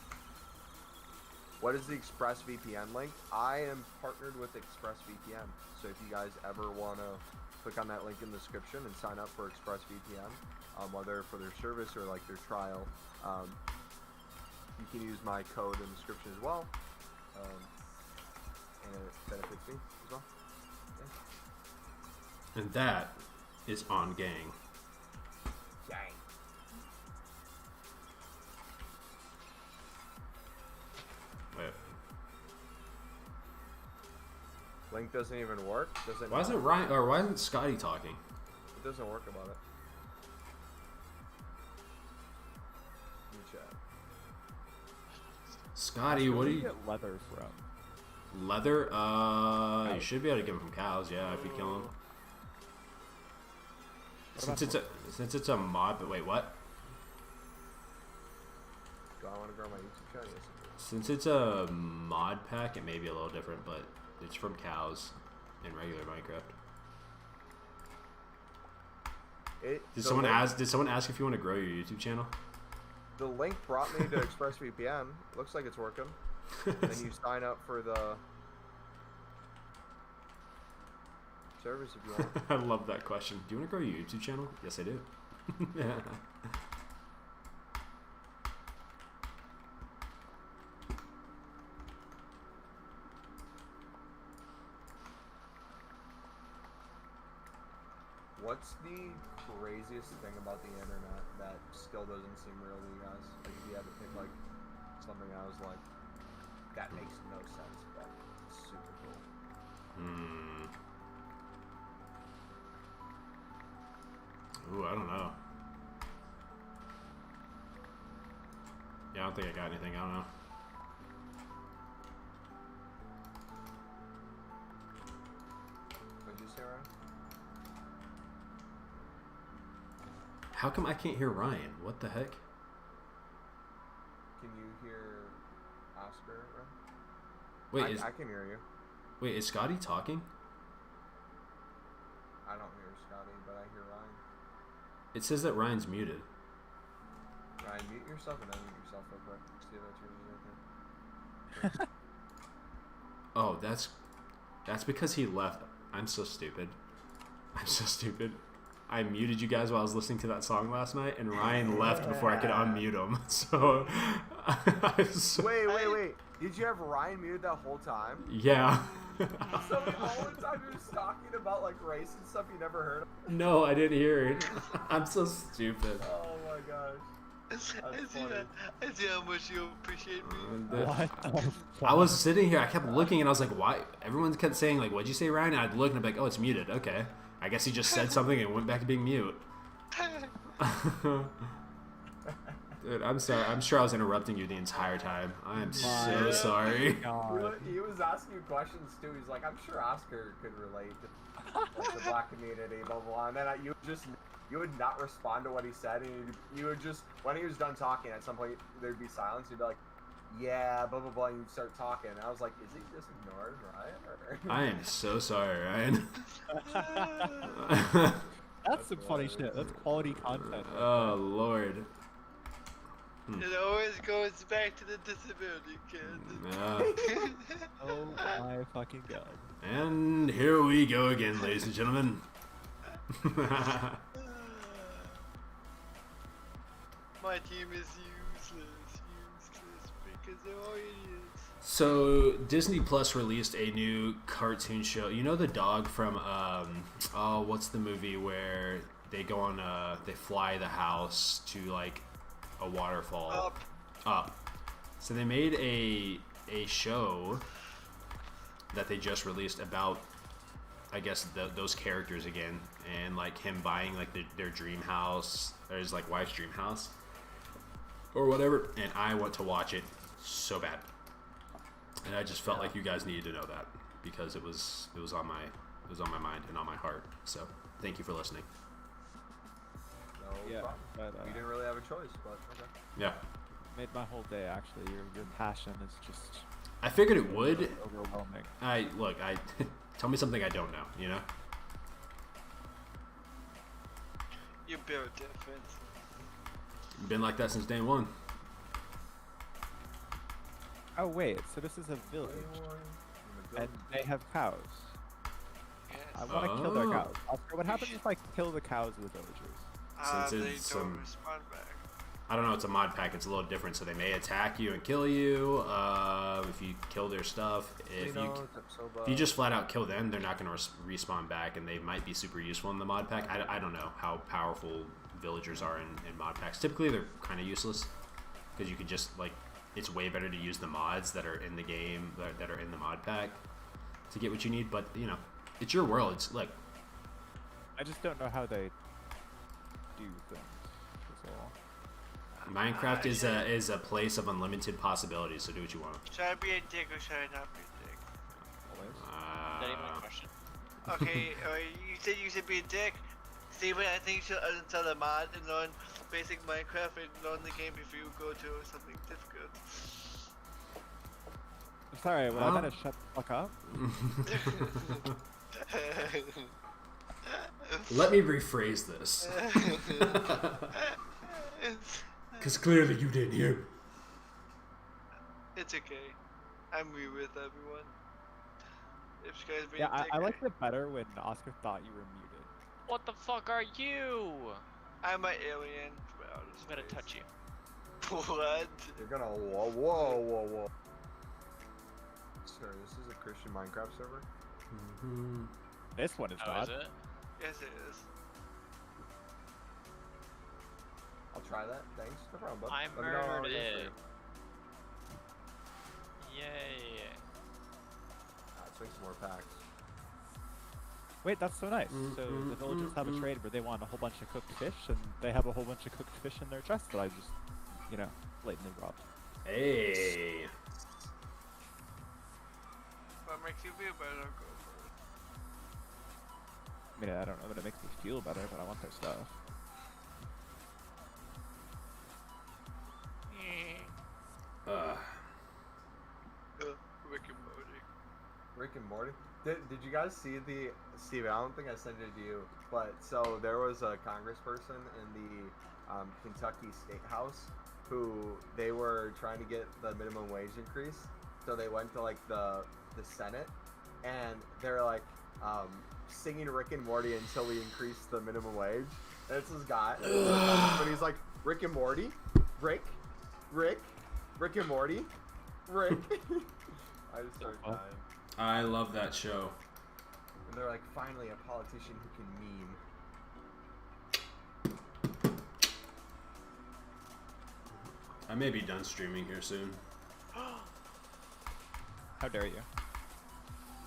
What is the ExpressVPN link? I am partnered with ExpressVPN. So if you guys ever want to click on that link in the description and sign up for ExpressVPN, whether for their service or like their trial, you can use my code in the description as well. And it benefits me as well. Yeah. And that is on gang. Dang. Wait. Link doesn't even work? Does it Why not? isn't Ryan or why isn't Scotty talking? It doesn't work about it. Let me check. Scotty, what Where do do you get leather from? leather? You should be able to get them from cows, yeah, if you kill them. Since it's a mod, but wait, what? Do I want to grow my YouTube channel? Yes, I do. Since it's a mod pack, it may be a little different, but it's from cows in regular Minecraft. Did someone ask if you want to grow your YouTube channel? The link brought me to ExpressVPN. Looks like it's working. And you sign up for the service if you want. I love that question. Do you want to grow your YouTube channel? Yes, I do. What's the craziest thing about the internet that still doesn't seem real to you guys? Like if you had to pick like something I was like, that makes no sense, but it's super cool. Ooh, I don't know. Yeah, I don't think I got anything. I don't know. What'd you say, Ryan? How come I can't hear Ryan? What the heck? Can you hear Oscar, Ryan? Wait, I can hear you. wait, is Scotty talking? I don't hear Scotty, but I hear Ryan. It says that Ryan's muted. Ryan, mute yourself and unmute yourself real quick. See if that changes anything. Oh, that's because he left. I'm so stupid. I'm so stupid. I muted you guys while I was listening to that song last night, and Ryan left before I could unmute him. So, Wait. Did you have Ryan muted that whole time? Yeah. So the whole time he was talking about like race and stuff you never heard of? No, I didn't hear it. I'm so stupid. Oh my gosh. I see how much you appreciate me. What the I was sitting here, I kept looking, and I was like, why? Everyone kept saying, like, what'd you say, Ryan? And I'd look, and I'd be like, oh, it's muted. Okay. I guess he just said something and went back to being mute. Dude, I'm sorry. I'm sure I was interrupting you the entire time. I am so sorry. He was asking you questions too. He's like, I'm sure Oscar could relate to like, the black community, blah blah blah. And then you would not respond to what he said, and you would just, when he was done talking, at some point there'd be silence. You'd be like, yeah, blah blah blah, and you'd start talking. And I was like, is he just ignoring Ryan? Or... I am so sorry, Ryan. That's some funny shit. That's quality content. Oh Lord. It always goes back to the disability kid. Oh my fucking god. And here we go again, ladies and gentlemen. My team is useless because they're all idiots. So Disney Plus released a new cartoon show. You know the dog from what's the movie where they go on they fly the house to like a waterfall? Up. So they made a show that they just released about, I guess, those characters again, and like him buying like their dream house, or his like wife's dream house, or whatever. And I want to watch it so bad, and I just felt like you guys needed to know that because it was on my mind and on my heart. So thank you for listening. No Yeah, problem. but, You didn't really have a choice, but okay. Yeah, made my whole day actually. Your passion is just I figured it would. overwhelming. I tell me something I don't know. You know. You're built different. Been like that since day one. Oh wait, so this is a village, and they have cows. Yes. I want to kill their Oh. cows. Oscar, what happens if I kill the cows of the villagers? Since They it's, don't respond back. I don't know, it's a mod pack, it's a little different, so they may attack you and kill you if you kill their stuff. If you just flat out kill them, they're not going to respawn back, and they might be super useful in the mod pack. I don't know how powerful villagers are in mod packs. Typically, they're kind of useless, because you can just, like, it's way better to use the mods that are in the game, that are in the mod pack, to get what you need, but, you know, it's your world. It's, like... I just don't know how they do things. That's all. Minecraft is a place of unlimited possibilities, so do what you want. Should I be a dick or should I not be a dick? Always. That ain't my question. Okay, you should be a dick. Steven, I think you should uninstall the mod and learn basic Minecraft and learn the game before you go to something difficult. I'm sorry, would I better shut the fuck up? Let me rephrase this. Because clearly you didn't hear. It's okay. I'm re with everyone. If you guys be Yeah, a dick, I liked it better when Oscar thought you were muted. What the fuck are you? I'm an alien from outer I'm gonna space. touch you. What? You're gonna whoa. Sorry, this is a Christian Minecraft server. This one is Oh, not. is it? Yes, it is. I'll try that. Thanks. No problem, bud. I Let me know how murdered it is for it. you. Yay. Let's make some more packs. Wait, that's so nice. So the villagers have a trade where they want a whole bunch of cooked fish, and they have a whole bunch of cooked fish in their chest that I just, you know, blatantly robbed. Hey. What makes you feel better? Go for it. I mean, I don't know that it makes me feel better, but I want their stuff. Rick and Morty. Rick and Morty. Did you guys see the Steve? I don't think I sent it to you, but so there was a congressperson in the Kentucky State House who they were trying to get the minimum wage increase. So they went to like the Senate, and they're like singing Rick and Morty until we increase the minimum wage. And it's this guy, but he's like Rick and Morty, Rick and Morty, Rick. I just started dying. I love that show. And they're like, finally, a politician who can meme. I may be done streaming here soon. How dare you?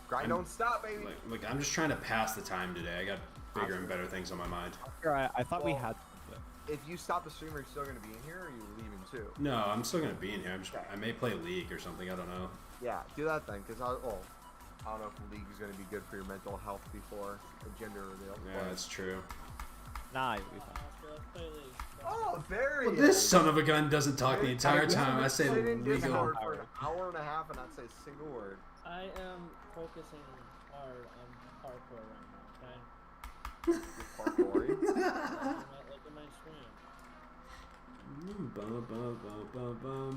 Grind don't stop, baby. Like, I'm just trying to pass the time today. I got bigger and better things on my mind. Oscar, I thought we Well, had something. If you stop the stream, are you still going to be in here, or are you leaving too? No, I'm still gonna be in here. I may play League or something. I don't know. Yeah, do that then, because I don't know if League is going to be good for your mental health before a gender reveal. Yeah, that's true. Nah, you'll be fine. Oh, there he Well, is. this son of a gun doesn't talk the entire time. I say Sit in legal. Discord for an hour and a half and not say a single word. I am focusing hard on parkour right now, okay? Parkouring. Look at my stream. Bum, bum, bum, bum, bum.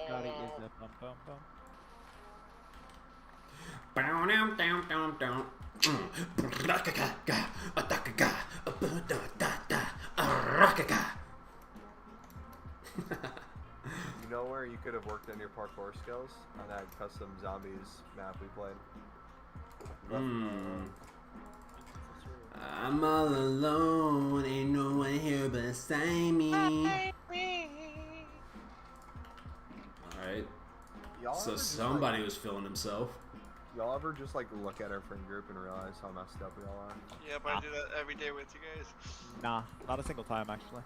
Gotta use the bum bum bum. Bow, down, down, down, down. Raka-ga, ataka-ga, da-da-da, raka-ga. You know where you could have worked on your parkour skills? On that custom zombies map we played. I'm all alone, ain't no one here beside me. Alright, so somebody was feeling himself. Y'all ever just like look at our friend group and realize how messed up we all are? Yep, I do that every day with you guys. Nah, not a single time actually.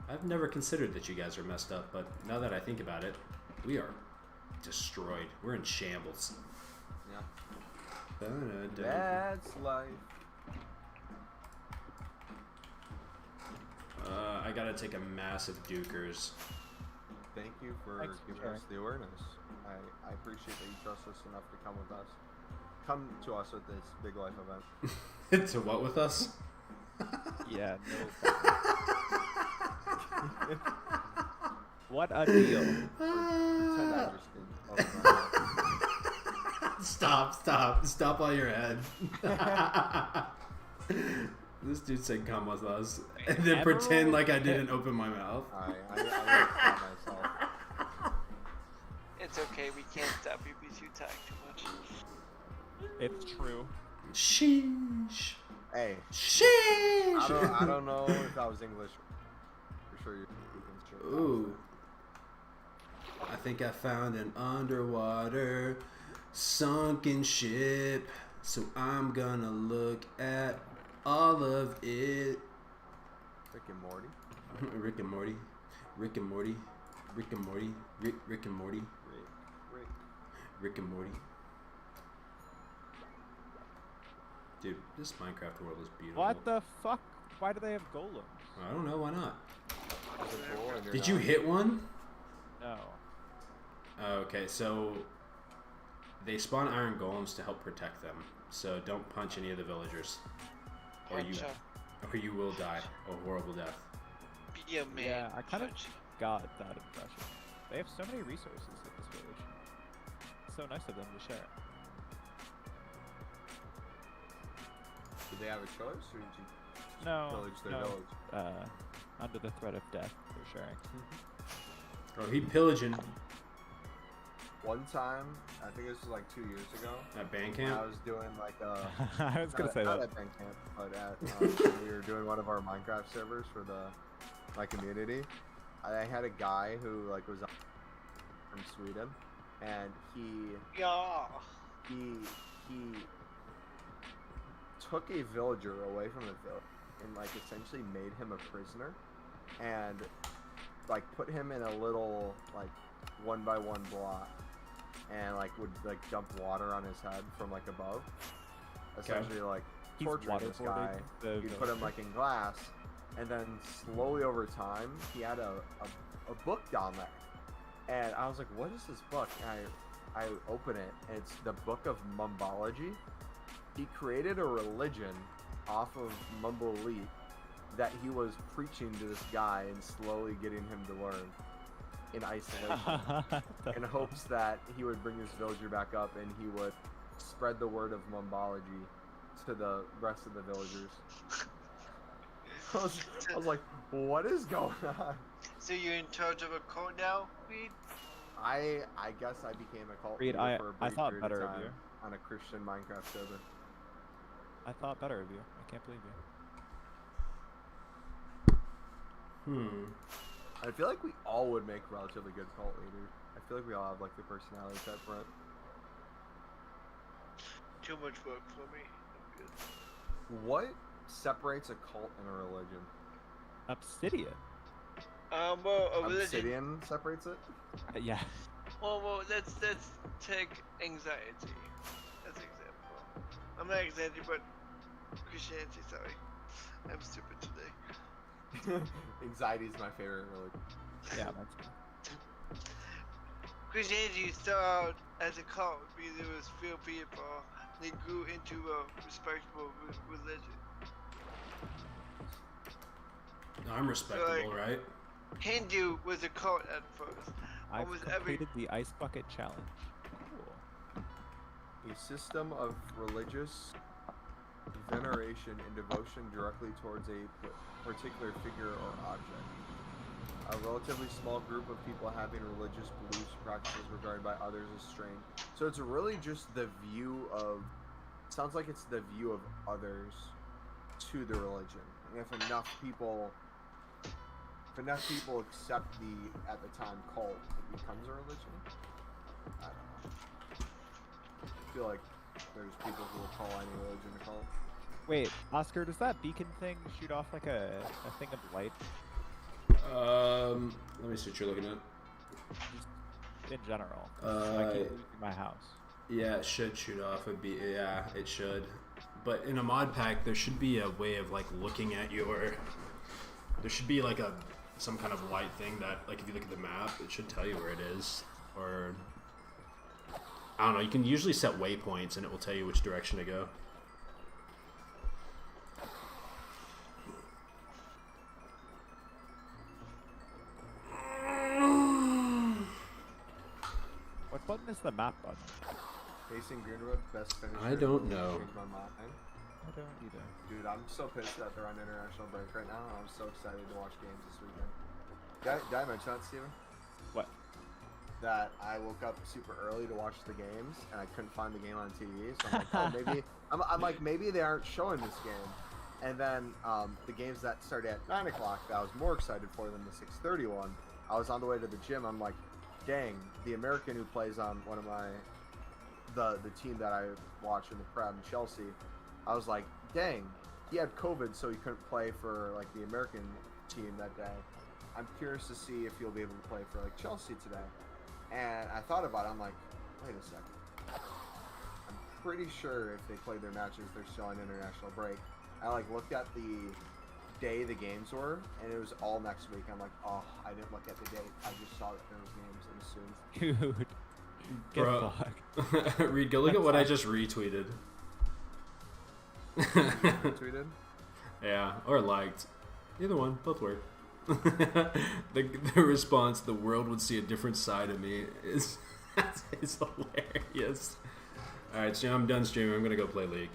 I've never considered that you guys are messed up, but now that I think about it, we are destroyed. We're in shambles. Yeah. Da-da-da. That's life. I gotta take a massive dukers. Thank you for Thanks for giving us the awareness. I appreciate that you trust us enough to come with us. Come to us with this big life event. To what with us? Yeah, no. What a deal. Pretend I just didn't open my mouth. Stop while you're ahead. This dude said come with us, and then pretend like I didn't open my mouth. Alright, I gotta stop myself. It's okay, we can't stop you because you talk too much. It's true. Sheesh. Hey, Sheesh. I don't know if that was English. For sure you're speaking straight. Ooh. I think I found an underwater sunken ship, so I'm gonna look at all of it. Rick and Morty. Rick and Morty. Rick and Morty. Rick and Morty. Rick and Morty. Rick and Morty. Dude, this Minecraft world is beautiful. What the fuck? Why do they have golems? I don't know, why not? Is it cool and you're Did you not- hit one? No. Okay, so they spawn iron golems to help protect them. So don't punch any of the villagers, or you will die a horrible death. Be a man. Yeah, I kind of punch. got that impression. They have so many resources at this village. It's so nice of them to share. Did they have a choice, or did you No, pillage their no. village? Under the threat of death, they're sharing. Oh, he pillaging One time, I think this was like 2 years ago, at band when camp. I was doing like a... I was gonna say not that. at band camp, but at we were doing one of our Minecraft servers for my community. I had a guy who like was from Sweden, and he took a villager away from the village and like essentially made him a prisoner, and like put him in a little like 1x1 block, and like would like dump water on his head from like above, essentially like He's torturing this guy. waterboarding the You'd put him like in glass, and then slowly over time he had a book down there, and I was like, what is this book? And I open it, and it's the Book of Momology. He created a religion off of Mumble Elite that he was preaching to this guy and slowly getting him to learn in isolation in hopes that he would bring his villager back up and he would spread the word of Mumbology to the rest of the villagers. I was like, what is going on? So you're in charge of a cult now, Reed? I guess I became a cult Reed, leader for a I brief thought period better of of time you. on a Christian Minecraft server. I thought better of you. I can't believe you. I feel like we all would make relatively good cult leaders. I feel like we all have like the personality type for it. Too much work for me. I'm good. What separates a cult and a religion? Obsidian. Well, a religion. Obsidian separates it? Yeah. Well, let's take anxiety as an example. I'm not anxiety, but Christianity. Sorry, I'm stupid today. Anxiety is my favorite religion. Yeah, that's good. Christianity started out as a cult because it was few people. They grew into a respectable religion. I'm respectable, right? Hindu was a cult at first. I've Almost completed the ice bucket challenge. Cool. A system of religious veneration and devotion directly towards a particular figure or object. A relatively small group of people having religious beliefs or practices regarded by others as strange. So it's really just the view of... Sounds like it's the view of others to the religion. And if enough people accept the, at the time, cult, it becomes a religion? I don't know. I feel like there's people who will call any religion a cult. Wait, Oscar, does that beacon thing shoot off like a thing of light? Let me see what you're looking at. Just in general. I keep losing my house. Yeah, it should shoot off. Yeah, it should. But in a mod pack, there should be a way of like looking at your. There should be like some kind of light thing that, like, if you look at the map, it should tell you where it is. Or I don't know. You can usually set waypoints, and it will tell you which direction to go. is the map button? Facing Greenwood, best finisher. I don't know. Changed my mind. I don't either. Dude, I'm so pissed that they're on international break right now. I'm so excited to watch games this weekend. Did I mention that, Steven? What? That I woke up super early to watch the games and I couldn't find the game on TV. So I'm like, oh, maybe I'm like, maybe they aren't showing this game. And then the games that started at 9 o'clock that I was more excited for than the 6:30 one. I was on the way to the gym. I'm like, dang, the American who plays on one of my the team that I watch in the crowd in Chelsea. I was like, dang, he had COVID, so he couldn't play for like the American team that day. I'm curious to see if he'll be able to play for like Chelsea today. And I thought about it. I'm like, wait a second. I'm pretty sure if they play their matches, they're still on international break. I like looked at the day the games were, and it was all next week. I'm like, oh, I didn't look at the date. I just saw that there was games and assumed. Dude. Get Bro. fucked. Reed, go look at what I just retweeted. Tweeted. Yeah, or liked. Either one, both work. the response, the world would see a different side of me, is hilarious. Alright, so I'm done streaming. I'm gonna go play League.